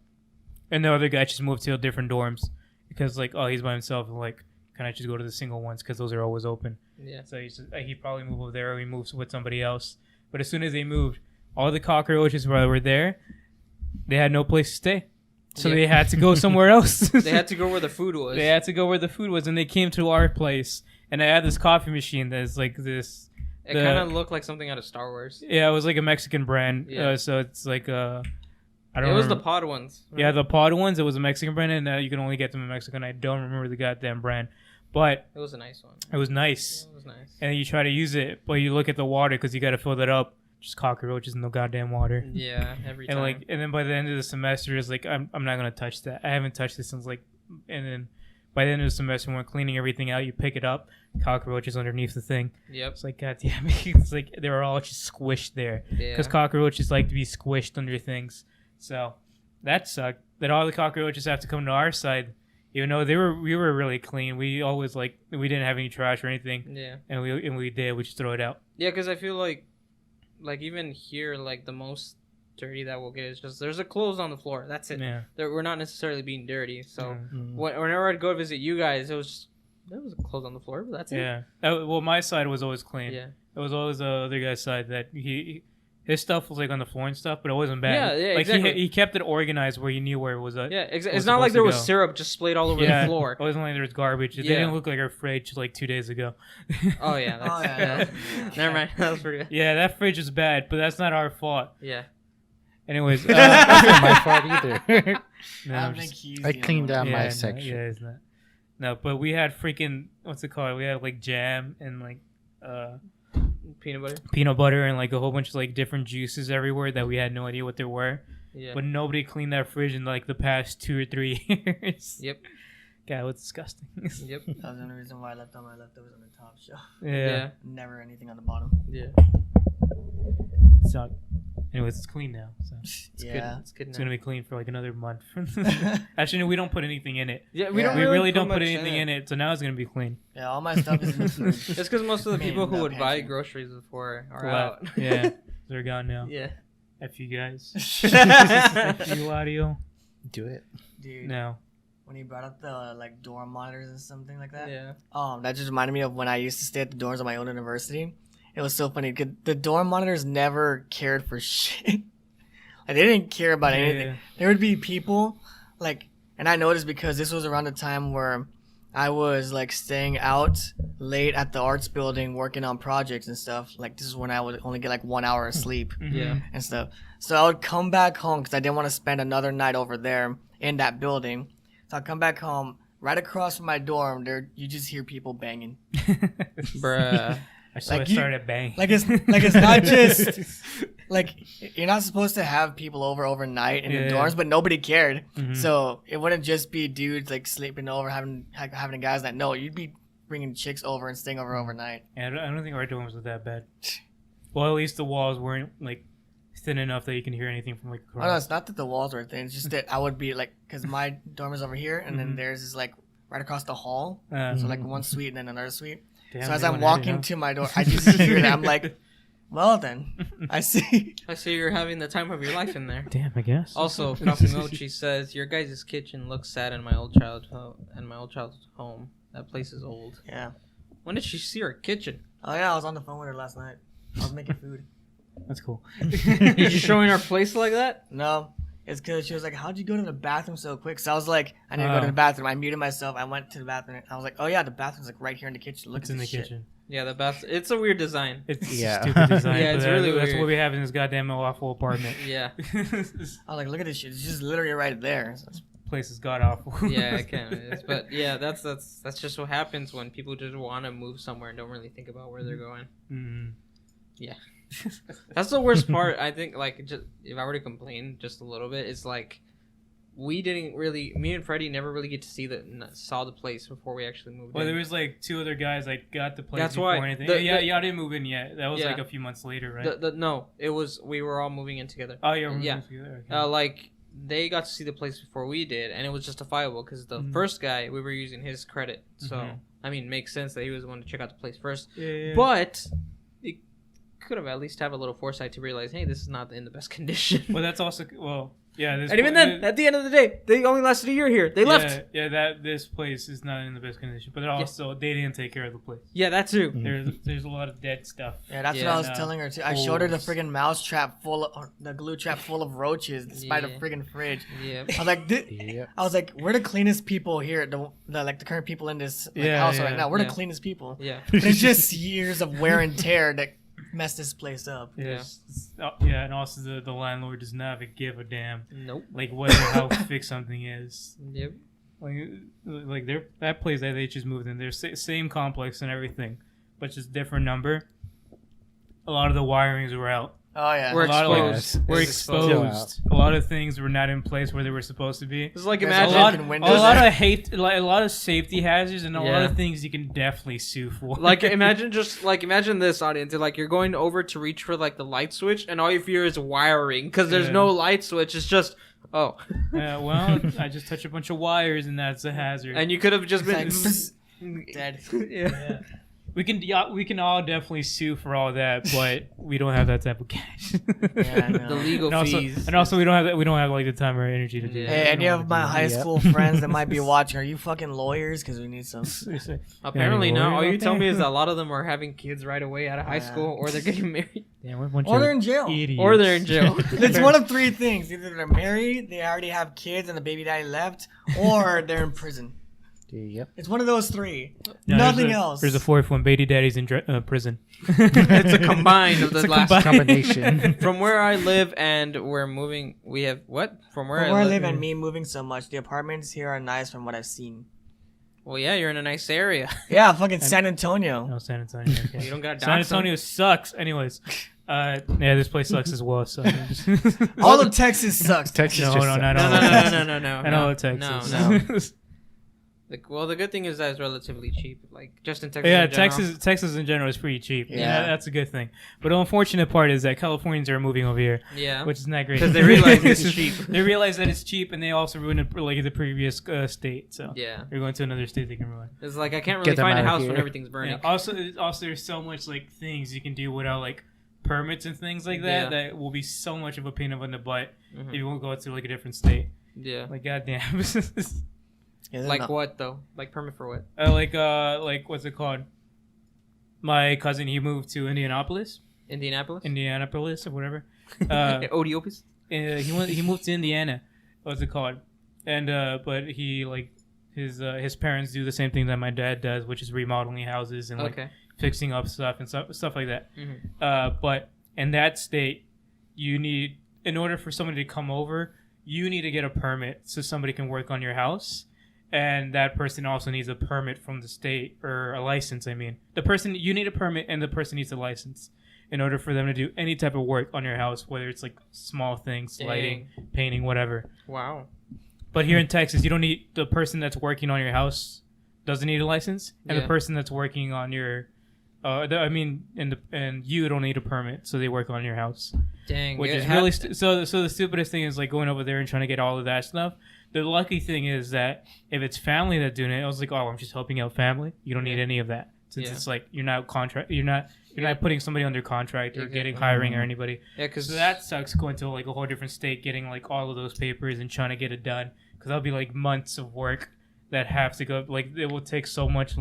Speaker 3: And the other guy just moved to different dorms because, like, he's by himself. And, like, can I just go to the single ones because those are always open?
Speaker 1: Yeah.
Speaker 3: So he probably moved over there or he moves with somebody else. But as soon as they moved, all the cockroaches that were there, they had no place to stay. So they had to go somewhere else.
Speaker 1: They had to go where the food was.
Speaker 3: They had to go where the food was. And they came to our place. And I had this coffee machine that's like this.
Speaker 1: It kind of looked like something out of Star Wars.
Speaker 3: Yeah, it was like a Mexican brand.
Speaker 1: Yeah.
Speaker 3: So it's like I don't
Speaker 1: It was
Speaker 3: remember.
Speaker 1: the pod ones. Right?
Speaker 3: Yeah, the pod ones. It was a Mexican brand, and you can only get them in Mexico. And I don't remember the goddamn brand, but
Speaker 1: It was a nice one.
Speaker 3: it was nice.
Speaker 1: It was nice.
Speaker 3: And then you try to use it, but you look at the water because you got to fill that up. Just cockroaches in the goddamn water.
Speaker 1: Yeah, every
Speaker 3: And
Speaker 1: time.
Speaker 3: and then by the end of the semester, it's like I'm not gonna touch that. I haven't touched this since and then by the end of the semester, when we're cleaning everything out, you pick it up, cockroaches underneath the thing.
Speaker 1: Yep.
Speaker 3: It's like god damn it. It's like they were all just squished there
Speaker 1: Yeah.
Speaker 3: because cockroaches like to be squished under things. So that sucked. That all the cockroaches have to come to our side, even though we were really clean. We always we didn't have any trash or anything,
Speaker 1: Yeah.
Speaker 3: and we just throw it out.
Speaker 1: Yeah, because I feel like even here, like the most dirty that we'll get is just there's a clothes on the floor. That's it.
Speaker 3: Yeah.
Speaker 1: We're not necessarily being dirty. So
Speaker 3: Mm.
Speaker 1: whenever I'd go visit you guys, there was clothes on the floor, but that's it.
Speaker 3: Yeah. Well, my side was always clean.
Speaker 1: Yeah.
Speaker 3: It was always the other guy's side that his stuff was like on the floor and stuff, but it wasn't bad.
Speaker 1: Yeah,
Speaker 3: like
Speaker 1: exactly.
Speaker 3: he kept it organized where you knew where it was at.
Speaker 1: Yeah,
Speaker 3: was
Speaker 1: it's not like
Speaker 3: supposed
Speaker 1: there
Speaker 3: to
Speaker 1: was
Speaker 3: go.
Speaker 1: syrup just splayed all over
Speaker 3: Yeah,
Speaker 1: the floor.
Speaker 3: it wasn't like there was garbage. They
Speaker 1: Yeah.
Speaker 3: didn't look like our fridge like 2 days ago.
Speaker 1: Oh yeah. That's,
Speaker 2: Oh, yeah.
Speaker 1: Never mind. That was pretty good.
Speaker 3: Yeah, that fridge is bad, but that's not our fault.
Speaker 1: Yeah.
Speaker 3: Anyways,
Speaker 4: That's not my fault either.
Speaker 3: no,
Speaker 2: I
Speaker 3: I'm
Speaker 2: don't
Speaker 3: just-
Speaker 2: think he's
Speaker 4: I
Speaker 2: the
Speaker 4: cleaned
Speaker 2: only
Speaker 4: out
Speaker 2: one.
Speaker 4: my
Speaker 3: no,
Speaker 4: section.
Speaker 3: Yeah, it's not. No, but we had freaking what's it called? We had like jam and like
Speaker 1: Peanut butter.
Speaker 3: peanut butter and like a whole bunch of like different juices everywhere that we had no idea what they were.
Speaker 1: Yeah.
Speaker 3: But nobody cleaned that fridge in like the past 2 or 3 years.
Speaker 1: Yep.
Speaker 3: God, it was disgusting.
Speaker 1: Yep.
Speaker 2: That was the only reason why I left all my leftovers on the top shelf.
Speaker 3: Yeah.
Speaker 2: Never anything on the bottom.
Speaker 1: Yeah.
Speaker 3: So, anyways, it's clean now. So
Speaker 1: It's
Speaker 2: Yeah.
Speaker 1: good. It's good.
Speaker 3: it's
Speaker 1: Now.
Speaker 3: gonna be clean for like another month. Actually, no, we don't put anything in it.
Speaker 1: Yeah,
Speaker 2: We
Speaker 1: don't.
Speaker 3: We really don't put
Speaker 1: much
Speaker 3: anything in it. So now it's gonna be clean.
Speaker 2: Yeah, all my stuff is in the fridge.
Speaker 1: It's because most of the
Speaker 2: Me
Speaker 1: people
Speaker 2: and
Speaker 1: who
Speaker 2: the
Speaker 1: would buy
Speaker 2: pantry.
Speaker 1: groceries before are
Speaker 3: Left.
Speaker 1: out.
Speaker 3: Yeah, they're gone now.
Speaker 1: Yeah.
Speaker 3: F you guys. F you, Hilario.
Speaker 4: Do it.
Speaker 2: Dude,
Speaker 3: No.
Speaker 2: when he brought up the like dorm monitors and something like that,
Speaker 1: Yeah.
Speaker 2: that just reminded me of when I used to stay at the dorms at my own university. It was so funny. 'Cause the dorm monitors never cared for shit. Like they didn't care about anything.
Speaker 3: Yeah.
Speaker 2: There would be people like, and I noticed because this was around the time where I was like staying out late at the arts building working on projects and stuff. Like this is when I would only get like 1 hour of sleep
Speaker 3: Mhm.
Speaker 1: Yeah.
Speaker 2: and stuff. So I would come back home because I didn't want to spend another night over there in that building. So I'd come back home. Right across from my dorm, there you just hear people banging.
Speaker 1: Bruh.
Speaker 3: So I
Speaker 2: Like you-
Speaker 3: started banging.
Speaker 2: Like it's not just like you're not supposed to have people over overnight in
Speaker 3: Yeah.
Speaker 2: the dorms, but nobody cared.
Speaker 3: Mhm.
Speaker 2: So it wouldn't just be dudes like sleeping over, having guys that know. You'd be bringing chicks over and staying over overnight.
Speaker 3: Yeah, I don't think our dorms were that bad. Well, at least the walls weren't like thin enough that you can hear anything from like
Speaker 2: Oh no,
Speaker 3: across.
Speaker 2: it's not that the walls were thin. It's just that I would be like, because my dorm is over here, and then
Speaker 3: Mhm.
Speaker 2: theirs is like right across the hall.
Speaker 3: Uh,
Speaker 2: So like one suite and then another suite.
Speaker 3: damn,
Speaker 2: So as
Speaker 3: they
Speaker 2: I'm
Speaker 3: went at it,
Speaker 2: walking
Speaker 3: huh?
Speaker 2: to my door, I just hear that. I'm like, well then, I see.
Speaker 1: I see you're having the time of your life in there.
Speaker 3: Damn, I guess.
Speaker 1: Also, Kapunochi says your guys' kitchen looks sad in my old childhood home. That place is old.
Speaker 2: Yeah.
Speaker 1: When did she see our kitchen?
Speaker 2: Oh yeah, I was on the phone with her last night. I was making food.
Speaker 3: That's cool.
Speaker 1: You're just showing our place like that?
Speaker 2: No, It's because she was like, "How'd you go to the bathroom so quick?" So I was like, "I need to go to the bathroom." I muted myself. I went to the bathroom. I was like, "Oh yeah, the bathroom's like right here in the kitchen. Look
Speaker 3: It's
Speaker 2: at
Speaker 3: in the
Speaker 2: this shit."
Speaker 3: kitchen.
Speaker 1: Yeah, the bath. It's a weird design.
Speaker 3: It's
Speaker 4: Yeah.
Speaker 3: stupid design.
Speaker 1: Yeah,
Speaker 3: but
Speaker 1: it's really
Speaker 3: That's
Speaker 1: weird.
Speaker 3: what we have in this goddamn awful apartment.
Speaker 1: Yeah.
Speaker 2: I was like, "Look at this shit. It's just literally right there." So it's-
Speaker 3: Place is god awful.
Speaker 1: Yeah, it kind of is. But yeah, that's just what happens when people just want to move somewhere and don't really think about where they're going.
Speaker 3: Mm.
Speaker 1: That's the worst part. I think, like, just, if I were to complain just a little bit, it's like me and Freddie never really get to saw the place before we actually moved
Speaker 3: Well,
Speaker 1: in.
Speaker 3: there was like 2 other guys like got the place
Speaker 1: That's
Speaker 3: before
Speaker 1: why
Speaker 3: anything.
Speaker 1: the-
Speaker 3: Y'all didn't move in yet. That was
Speaker 1: Yeah.
Speaker 3: like a few months later, right?
Speaker 1: No, it was we were all moving in together.
Speaker 3: Oh, yeah, we're
Speaker 1: yeah.
Speaker 3: moving together. Okay.
Speaker 1: Like they got to see the place before we did, and it was justifiable because the first guy we were using his credit, so
Speaker 3: Mhm.
Speaker 1: I mean, makes sense that he was the one to check out the place first.
Speaker 3: Yeah.
Speaker 1: But it could have at least have a little foresight to realize, hey, this is not in the best condition.
Speaker 3: Well, that's also yeah. This
Speaker 1: And even then, at the end of the day, they only lasted a year here. They left.
Speaker 3: Yeah, that this place is not in the best condition, but also they didn't take care of the place.
Speaker 1: Yeah, that too.
Speaker 3: There's a lot of dead stuff.
Speaker 2: Yeah, that's
Speaker 1: Yeah,
Speaker 2: what I was
Speaker 3: no.
Speaker 2: telling her too. I showed her the
Speaker 3: Holes.
Speaker 2: friggin' mouse trap the glue trap full of roaches despite a
Speaker 1: Yeah.
Speaker 2: friggin' fridge.
Speaker 1: Yeah.
Speaker 2: I was like,
Speaker 4: Yeah.
Speaker 2: we're the cleanest people here. The current people in this
Speaker 3: Yeah,
Speaker 2: house
Speaker 3: yeah,
Speaker 2: right now. We're
Speaker 1: yeah.
Speaker 2: the cleanest people.
Speaker 1: Yeah.
Speaker 2: But it's just years of wear and tear that messed this place up.
Speaker 1: Yeah.
Speaker 3: Yeah, and also the landlord does not give a damn
Speaker 1: Nope.
Speaker 3: like what or how fixed something is.
Speaker 1: Yep.
Speaker 3: Like that place that they just moved in, they're same complex and everything, but just different number. A lot of the wirings were out.
Speaker 2: Oh yeah.
Speaker 1: We're
Speaker 3: A lot of
Speaker 1: exposed.
Speaker 3: we're
Speaker 1: It's
Speaker 3: exposed. A lot of things were not in place where they were supposed to be.
Speaker 1: It's like
Speaker 2: There's
Speaker 1: imagine
Speaker 2: a lot-
Speaker 3: A lot of safety hazards and a lot
Speaker 1: Yeah.
Speaker 3: of things you can definitely sue for.
Speaker 1: like imagine this audience. Like you're going over to reach for like the light switch, and all you fear is wiring because there's
Speaker 3: Yeah.
Speaker 1: no light switch. It's just
Speaker 3: well, I just touch a bunch of wires and that's a hazard.
Speaker 1: and you could have just been
Speaker 2: It's dead.
Speaker 1: yeah.
Speaker 3: Yeah. We can all definitely sue for all that, but we don't have that type of cash.
Speaker 2: Yeah, I know.
Speaker 1: The legal fees.
Speaker 3: and also we don't have like the time or energy to do
Speaker 1: Yeah.
Speaker 3: that.
Speaker 2: Hey,
Speaker 3: We
Speaker 2: any
Speaker 3: don't
Speaker 2: of my
Speaker 3: have
Speaker 2: high
Speaker 4: Yep.
Speaker 2: school friends that might be watching, are you fucking lawyers? Because we need some.
Speaker 3: to do that.
Speaker 1: Apparently
Speaker 3: Yeah,
Speaker 1: no.
Speaker 3: worry
Speaker 1: All you
Speaker 3: about
Speaker 1: tell
Speaker 3: that.
Speaker 1: me is that a lot of them are having kids right away out of high
Speaker 2: Yeah.
Speaker 1: school, or they're getting married,
Speaker 3: Yeah, we're a bunch
Speaker 2: Or
Speaker 3: of
Speaker 2: they're in jail.
Speaker 3: idiots.
Speaker 1: or they're in jail.
Speaker 2: It's one of 3 things. Either they're married, they already have kids, and the baby daddy left, or they're in prison.
Speaker 4: Yep.
Speaker 2: It's one of those 3.
Speaker 3: No,
Speaker 2: Nothing
Speaker 3: there's
Speaker 2: else.
Speaker 3: There's a 4th one. Baby daddy's in prison.
Speaker 1: It's a combine of the
Speaker 3: It's a
Speaker 1: last.
Speaker 4: Combination.
Speaker 1: From where I live and we're moving, we have what? From where
Speaker 2: From where I live
Speaker 1: live.
Speaker 2: and me moving so much, the apartments here are nice from what I've seen.
Speaker 1: Well, yeah, you're in a nice area.
Speaker 2: Yeah, fucking San Antonio.
Speaker 3: No, San Antonio. Okay.
Speaker 1: You don't got
Speaker 3: San Antonio sucks. Anyways, yeah, this place sucks as well. So.
Speaker 2: All of Texas sucks.
Speaker 4: Texas
Speaker 3: No,
Speaker 4: just
Speaker 3: no,
Speaker 4: sucks.
Speaker 3: no,
Speaker 1: No.
Speaker 3: I know Texas.
Speaker 1: No. Well, the good thing is that it's relatively cheap. Like just in Texas.
Speaker 3: Yeah,
Speaker 1: in general.
Speaker 3: Texas in general is pretty cheap. Yeah,
Speaker 2: Yeah.
Speaker 3: that's a good thing. But the unfortunate part is that Californians are moving over here,
Speaker 1: Yeah.
Speaker 3: which is not great
Speaker 1: Because they realize it's cheap.
Speaker 3: They realize that it's cheap, and they also ruin it, like the previous state. So
Speaker 1: Yeah.
Speaker 3: they're going to another state they can ruin.
Speaker 1: It's like I can't
Speaker 4: Get
Speaker 1: really
Speaker 4: them
Speaker 1: find a
Speaker 4: out of
Speaker 1: house
Speaker 4: here.
Speaker 1: when everything's burning.
Speaker 3: Yeah, also, there's so much like things you can do without like permits and things like that
Speaker 1: Yeah.
Speaker 3: that will be so much of a pain in the butt
Speaker 1: Mhm.
Speaker 3: if you won't go to like a different state.
Speaker 1: Yeah.
Speaker 3: Like goddamn.
Speaker 2: Yeah,
Speaker 1: Like what though? Like permit for what?
Speaker 3: like what's it called? My cousin, he moved to Indianapolis
Speaker 1: Indianapolis?
Speaker 3: or whatever.
Speaker 1: Odiopis?
Speaker 3: He moved to Indiana. What's it called? And but he like his parents do the same thing that my dad does, which is remodeling houses and like
Speaker 1: Okay.
Speaker 3: fixing up stuff and stuff like that.
Speaker 1: Mhm.
Speaker 3: But in that state, you need, in order for somebody to come over, you need to get a permit so somebody can work on your house. And that person also needs a permit from the state, or a license. I mean, you need a permit, and the person needs a license in order for them to do any type of work on your house, whether it's like small things, lighting, painting, whatever.
Speaker 1: Wow.
Speaker 3: But here in Texas, you don't need, the person that's working on your house doesn't need a license, and
Speaker 1: Yeah.
Speaker 3: the person that's working on your, and you don't need a permit, so they work on your house.
Speaker 1: Dang.
Speaker 3: Which
Speaker 1: it
Speaker 3: is
Speaker 1: had-
Speaker 3: really so the stupidest thing is like going over there and trying to get all of that stuff. The lucky thing is that if it's family that's doing it, I was like, oh, I'm just helping out family. You don't need any of that, since
Speaker 1: Yeah.
Speaker 3: it's like you're not putting somebody under contract or
Speaker 1: Exactly.
Speaker 3: hiring or anybody.
Speaker 1: Yeah, because
Speaker 3: So that sucks, going to like a whole different state, getting like all of those papers and trying to get it done, because that'll be like months of work that have to go. Like it will take so much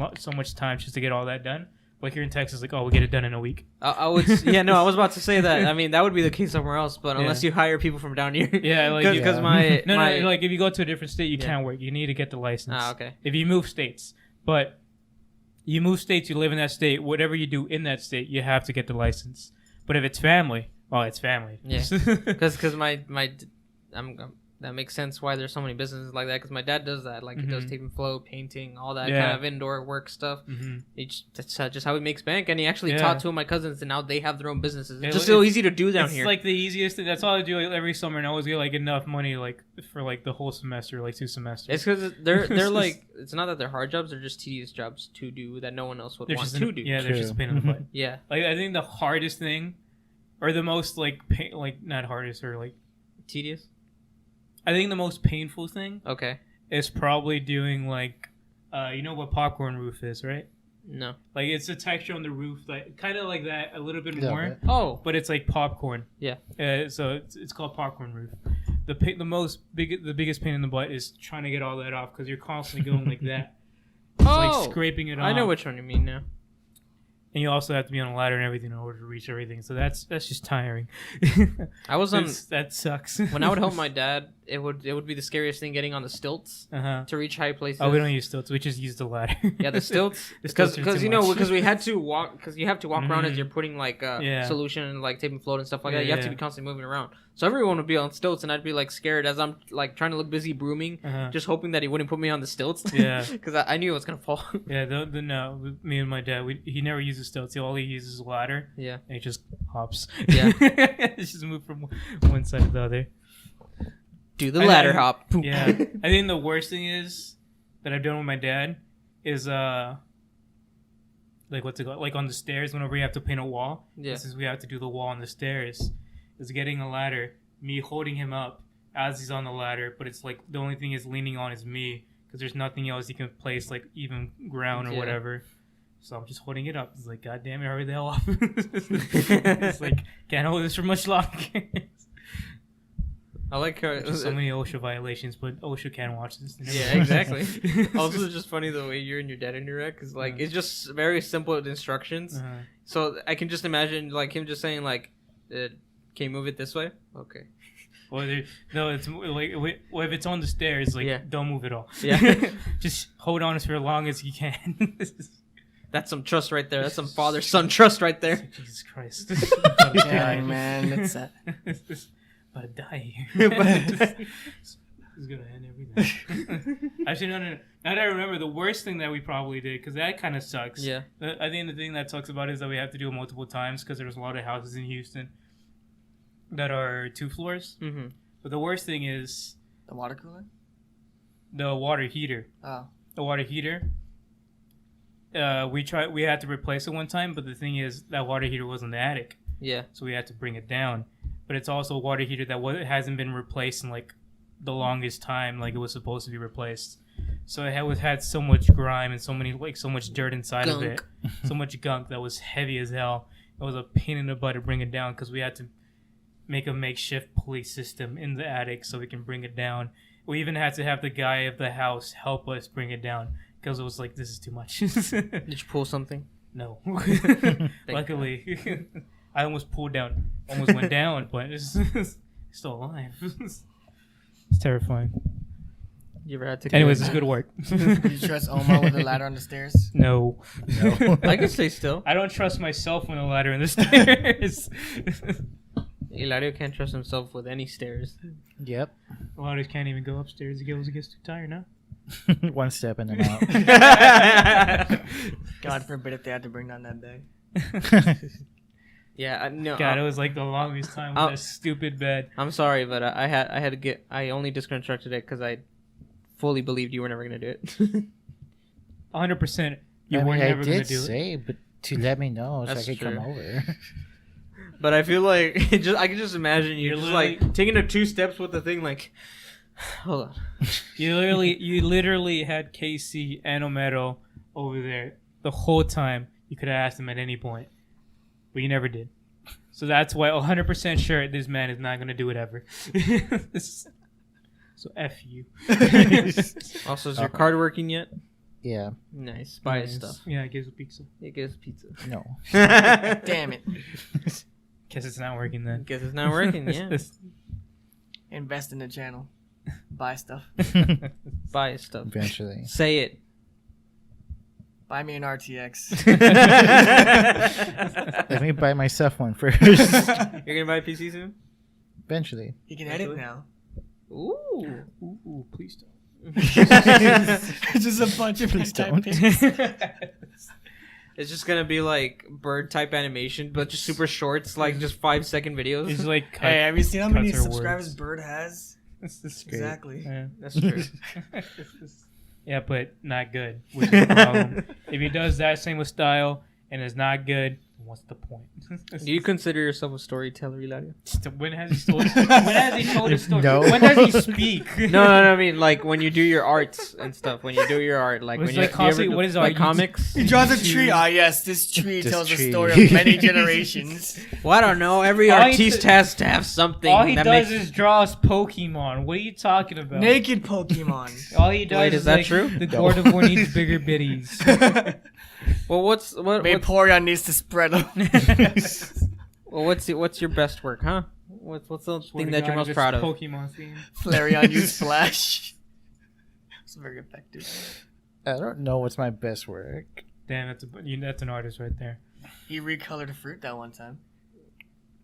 Speaker 3: time just to get all that done. But here in Texas, like, oh, we'll get it done in a week.
Speaker 1: I would. Yeah, no, I was about to say that. I mean, that would be the case somewhere else, but unless you hire people from down here.
Speaker 3: Yeah, like
Speaker 1: because my
Speaker 3: no, like if you go to a different state, you can't work. You need to get the license.
Speaker 1: Ah, okay.
Speaker 3: If you move states, but you move states, you live in that state. Whatever you do in that state, you have to get the license. But if it's family, well, it's family.
Speaker 1: Yeah, because my that makes sense why there's so many businesses like that. Because my dad does that, like he does tape and flow, painting, all that kind of indoor work stuff. That's just how he makes bank, and he actually taught two of my cousins, and now they have their own businesses. It's just so easy to do down here.
Speaker 3: It's like the easiest thing. That's all I do every summer, and I always get like enough money like for like the whole semester, like 2 semesters.
Speaker 1: It's because they're like, it's not that they're hard jobs; they're just tedious jobs to do that no one else would want to do.
Speaker 3: Yeah, they're just a pain in the butt.
Speaker 1: Yeah,
Speaker 3: like I think the hardest thing, or the most like not hardest or like
Speaker 1: tedious.
Speaker 3: I think the most painful thing, is probably doing like, you know what popcorn roof is, right?
Speaker 1: No.
Speaker 3: Like it's a texture on the roof, like kind of like that, a little bit more.
Speaker 4: Bit.
Speaker 3: Oh. But it's like popcorn.
Speaker 1: Yeah.
Speaker 3: So it's called popcorn roof. The biggest pain in the butt is trying to get all that off because you're constantly going like that. It's like scraping it off.
Speaker 1: I know which one you mean now.
Speaker 3: And you also have to be on a ladder and everything in order to reach everything. So that's just tiring.
Speaker 1: I was on.
Speaker 3: That sucks.
Speaker 1: When I would help my dad, it would be the scariest thing getting on the stilts to reach high places.
Speaker 3: Oh, we don't use stilts. We just use the ladder.
Speaker 1: Yeah, the stilts. Because because we had to walk, because you have to walk around as you're putting like solution and like tape and float and stuff like that. You have to be constantly moving around. So everyone would be on stilts, and I'd be like scared as I'm like trying to look busy brooming, just hoping that he wouldn't put me on the stilts. Yeah, because I knew it was gonna fall.
Speaker 3: Yeah, no, me and my dad, he never uses stilts. All he uses is a ladder.
Speaker 1: Yeah,
Speaker 3: and he just hops.
Speaker 1: Yeah,
Speaker 3: just move from one side to the other.
Speaker 1: Do the ladder hop.
Speaker 3: Yeah, I think the worst thing is that I've done with my dad is like what's it called? Like on the stairs, whenever you have to paint a wall. Yeah, since we have to do the wall on the stairs. Is getting a ladder, me holding him up as he's on the ladder, but it's like the only thing he's leaning on is me because there's nothing else he can place, like even ground or whatever. So I'm just holding it up. It's like, God damn it, hurry the hell up. It's like, can't hold this for much longer.
Speaker 1: I like how
Speaker 3: there's so many OSHA violations, but OSHA can't watch this.
Speaker 1: Yeah, exactly. Also, it's just funny the way you and your dad interact, because like it's just very simple instructions. So I can just imagine like him just saying like, can you move it this way? Okay.
Speaker 3: No, it's like if it's on the stairs, like don't move it all.
Speaker 1: Yeah.
Speaker 3: Just hold on for as long as you can.
Speaker 1: That's some trust right there. That's some father-son trust right there.
Speaker 3: Jesus Christ.
Speaker 2: Yeah, man, that's that.
Speaker 3: About to die here. It's gonna end everything. Actually, no. Now that I remember, the worst thing that we probably did, because that kind of sucks. Yeah. I think the thing that sucks about it is that we have to do it multiple times because there's a lot of houses in Houston that are 2 floors. Mm-hmm. But the worst thing is
Speaker 2: the water cooler.
Speaker 3: The water heater.
Speaker 2: Oh.
Speaker 3: The water heater. We had to replace it one time, but the thing is that water heater was in the attic.
Speaker 1: Yeah.
Speaker 3: So we had to bring it down. But it's also a water heater that hasn't been replaced in like the longest time, like it was supposed to be replaced. So it had so much grime and so much dirt inside of it, so much gunk that was heavy as hell. It was a pain in the butt to bring it down because we had to make a makeshift pulley system in the attic so we can bring it down. We even had to have the guy of the house help us bring it down because it was like, this is too much.
Speaker 1: Did you pull something?
Speaker 3: No. Luckily. I almost pulled down. Almost went down, but it's still alive. It's terrifying.
Speaker 1: You ever had to...
Speaker 3: Anyways, it's good work.
Speaker 2: Did you trust Omar with the ladder on the stairs?
Speaker 3: No.
Speaker 1: I can stay still.
Speaker 3: I don't trust myself on the ladder on the stairs.
Speaker 1: Hilario can't trust himself with any stairs.
Speaker 4: Yep.
Speaker 3: Hilario can't even go upstairs. He gets too tired now.
Speaker 4: One step and I'm out.
Speaker 2: God forbid if they had to bring down that bed.
Speaker 1: Yeah, no.
Speaker 3: God, it was like the longest time with that stupid bed.
Speaker 1: I'm sorry, but I only disconstructed it because I fully believed you were never gonna do it.
Speaker 3: 100%. You were never gonna do it.
Speaker 4: But to let me know so
Speaker 1: That's
Speaker 4: I could
Speaker 1: true.
Speaker 4: come over.
Speaker 1: But I feel like I can just imagine you just like taking the 2 steps with the thing like, hold on.
Speaker 3: You literally had KC and Omero over there the whole time. You could have asked them at any point. But you never did. So that's why 100% sure this man is not going to do it ever. So F you.
Speaker 1: Also, is your card working yet?
Speaker 4: Yeah.
Speaker 1: Nice. Buy his
Speaker 3: Nice.
Speaker 1: stuff.
Speaker 3: Yeah, it gives a pizza.
Speaker 1: It gives pizza.
Speaker 4: No.
Speaker 2: Damn it.
Speaker 3: Guess it's not working then.
Speaker 1: Guess it's not working. Yeah.
Speaker 2: Invest in the channel. Buy stuff.
Speaker 1: Buy his stuff.
Speaker 4: Eventually.
Speaker 1: Say it.
Speaker 2: Buy me an RTX.
Speaker 4: Let me buy myself one first.
Speaker 1: You're gonna buy a PC soon?
Speaker 4: Eventually.
Speaker 2: You can edit now.
Speaker 1: Ooh.
Speaker 3: Ooh, please don't.
Speaker 2: It's just a bunch of
Speaker 4: Please
Speaker 2: type
Speaker 4: don't.
Speaker 2: pics.
Speaker 1: It's just gonna be like bird type animation, but just super shorts, like just 5-second videos.
Speaker 3: It's like cut,
Speaker 2: Hey, have you seen how many
Speaker 3: cuts her
Speaker 2: subscribers
Speaker 3: words.
Speaker 2: Bird has?
Speaker 3: This is great.
Speaker 2: Exactly.
Speaker 3: Yeah.
Speaker 1: That's true.
Speaker 3: Yeah, but not good, which is the problem. If he does that same with style and it's not good, what's the point?
Speaker 1: Do you consider yourself a storyteller, Hilario?
Speaker 3: When has he told? When has he told a story?
Speaker 4: No.
Speaker 3: When does he speak?
Speaker 1: No, I mean like when you do your arts and stuff. When you do your art, like
Speaker 3: It's
Speaker 1: when
Speaker 3: like
Speaker 1: you, do you ever
Speaker 3: constantly-
Speaker 1: do,
Speaker 3: what is
Speaker 1: like
Speaker 3: art?
Speaker 1: comics.
Speaker 2: He draws a tree. Ah, yes, this tree
Speaker 4: This
Speaker 2: tells
Speaker 4: tree.
Speaker 2: a story of many generations.
Speaker 1: Well, I don't know. Every
Speaker 3: All he
Speaker 1: artiste
Speaker 3: d-
Speaker 1: has to have something.
Speaker 3: All he
Speaker 1: that
Speaker 3: does
Speaker 1: makes...
Speaker 3: is draws Pokemon. What are you talking about?
Speaker 2: Naked Pokemon.
Speaker 3: All he does
Speaker 1: Wait,
Speaker 3: is
Speaker 1: is that
Speaker 3: like,
Speaker 1: true?
Speaker 3: The
Speaker 4: No.
Speaker 3: Gardevoir needs bigger bitties.
Speaker 1: Well, what's
Speaker 2: Vaporeon needs to spread them.
Speaker 1: what's your best work, huh? What's the
Speaker 3: Swear
Speaker 1: thing
Speaker 3: to
Speaker 1: that you're
Speaker 3: God,
Speaker 1: most
Speaker 3: if it's
Speaker 1: proud of?
Speaker 3: Pokemon theme.
Speaker 2: Flareon used Flash. It's very effective.
Speaker 4: I don't know what's my best work.
Speaker 3: Damn, that's an artist right there.
Speaker 2: He recolored a fruit that one time.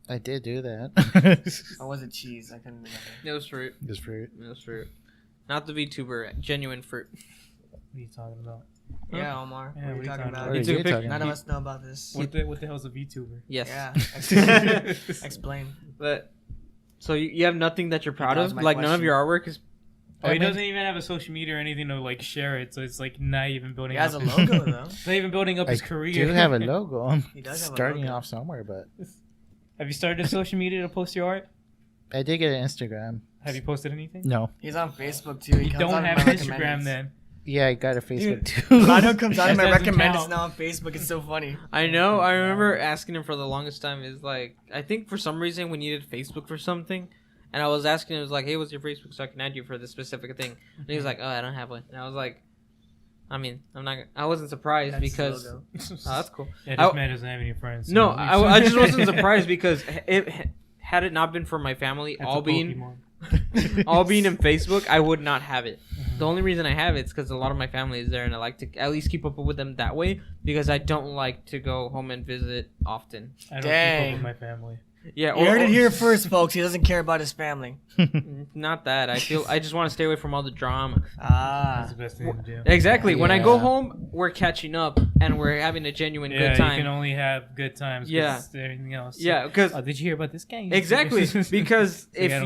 Speaker 4: I did do that.
Speaker 2: Or was it cheese? I couldn't remember.
Speaker 1: It was fruit.
Speaker 4: Just fruit.
Speaker 1: It was fruit. Not the VTuber, genuine fruit.
Speaker 3: What are you talking about?
Speaker 2: Yeah, Omar.
Speaker 3: Yeah,
Speaker 2: what are you talking about?
Speaker 4: What are
Speaker 1: You took a
Speaker 4: you
Speaker 1: pic-
Speaker 4: talking
Speaker 2: None of
Speaker 4: about?
Speaker 2: us know about this.
Speaker 3: What the hell's a VTuber?
Speaker 1: Yes.
Speaker 2: Yeah. Explain.
Speaker 1: But so you have nothing that you're proud
Speaker 2: That
Speaker 1: of?
Speaker 2: was my
Speaker 1: Like none of
Speaker 2: question.
Speaker 1: your artwork is.
Speaker 3: Oh, he
Speaker 1: I mean-
Speaker 3: doesn't even have a social media or anything to like share it, so it's like not even building.
Speaker 2: He has a
Speaker 3: up his-
Speaker 2: logo though.
Speaker 3: It's not even building up
Speaker 4: I
Speaker 3: his career.
Speaker 4: do have a logo. I'm
Speaker 2: He does have a
Speaker 4: starting
Speaker 2: logo.
Speaker 4: off somewhere, but
Speaker 3: Have you started a social media to post your art?
Speaker 4: I did get an Instagram.
Speaker 3: Have you posted anything?
Speaker 4: No.
Speaker 2: He's on Facebook too. He
Speaker 3: You
Speaker 2: comes
Speaker 3: don't
Speaker 2: out in
Speaker 3: have
Speaker 2: my
Speaker 3: an Instagram
Speaker 2: recommendeds.
Speaker 3: then.
Speaker 4: Yeah, I got a Facebook
Speaker 2: Dude,
Speaker 4: too.
Speaker 2: Lado comes out in my
Speaker 3: That doesn't
Speaker 2: recommendeds
Speaker 3: count.
Speaker 2: now on Facebook. It's so funny.
Speaker 1: I know. I remember asking him for the longest time. Is like I think for some reason we needed Facebook for something, and I was asking him. It was like, "Hey, what's your Facebook so I can add you for this specific thing?" And he was like, "Oh, I don't have one." And I was like, "I mean, I'm not. I wasn't surprised
Speaker 2: That's his
Speaker 1: because
Speaker 2: logo.
Speaker 1: oh, that's cool."
Speaker 3: Yeah,
Speaker 1: I-
Speaker 3: this man doesn't have any friends. so-
Speaker 1: No, I just wasn't surprised because had it not been for my family
Speaker 3: That's a
Speaker 1: all being
Speaker 3: Pokemon.
Speaker 1: all being in Facebook, I would not have it. The only reason I have it is because a lot of my family is there, and I like to at least keep up with them that way because I don't like to go home and visit often.
Speaker 3: I don't keep
Speaker 2: Dang.
Speaker 3: up with my family.
Speaker 1: Yeah,
Speaker 2: You heard it here first, folks. He doesn't care about his family.
Speaker 1: Not that I just want to stay away from all the drama.
Speaker 2: Ah.
Speaker 3: That's the best thing to do.
Speaker 1: Exactly. When I go
Speaker 4: Yeah.
Speaker 1: home, we're catching up and we're having a genuine
Speaker 3: Yeah,
Speaker 1: good
Speaker 3: you
Speaker 1: time.
Speaker 3: can only have good times. 'cause
Speaker 1: Yeah.
Speaker 3: Everything else.
Speaker 1: Yeah, because
Speaker 3: Oh, did you hear about this game?
Speaker 1: exactly because
Speaker 3: It's like, I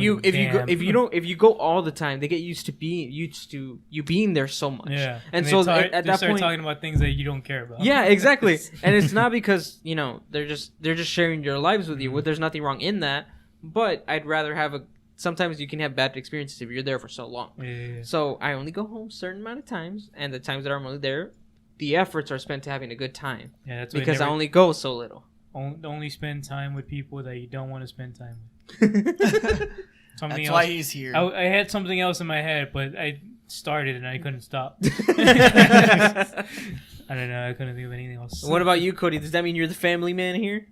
Speaker 1: if you
Speaker 3: don't
Speaker 1: if you go all the time, they get used to you being there so much.
Speaker 3: Yeah,
Speaker 1: And
Speaker 3: they
Speaker 1: so
Speaker 3: start,
Speaker 1: at
Speaker 3: they
Speaker 1: that
Speaker 3: start
Speaker 1: point,
Speaker 3: talking about things that you don't care about.
Speaker 1: yeah, exactly. And it's not because they're just sharing their lives with you.
Speaker 3: Mhm.
Speaker 1: There's nothing wrong in that, but I'd rather have sometimes you can have bad experiences if you're there for so long.
Speaker 3: Yeah.
Speaker 1: So I only go home a certain amount of times, and the times that I'm only there, the efforts are spent to having a good time
Speaker 3: Yeah, that's why
Speaker 1: because I
Speaker 3: never,
Speaker 1: only go so little.
Speaker 3: only spend time with people that you don't want to spend time with. Something
Speaker 2: That's
Speaker 3: else.
Speaker 2: why he's here.
Speaker 3: I had something else in my head, but I started and I couldn't stop. I don't know. I couldn't think of anything else.
Speaker 1: What about you, Cody? Does that mean you're the family man here?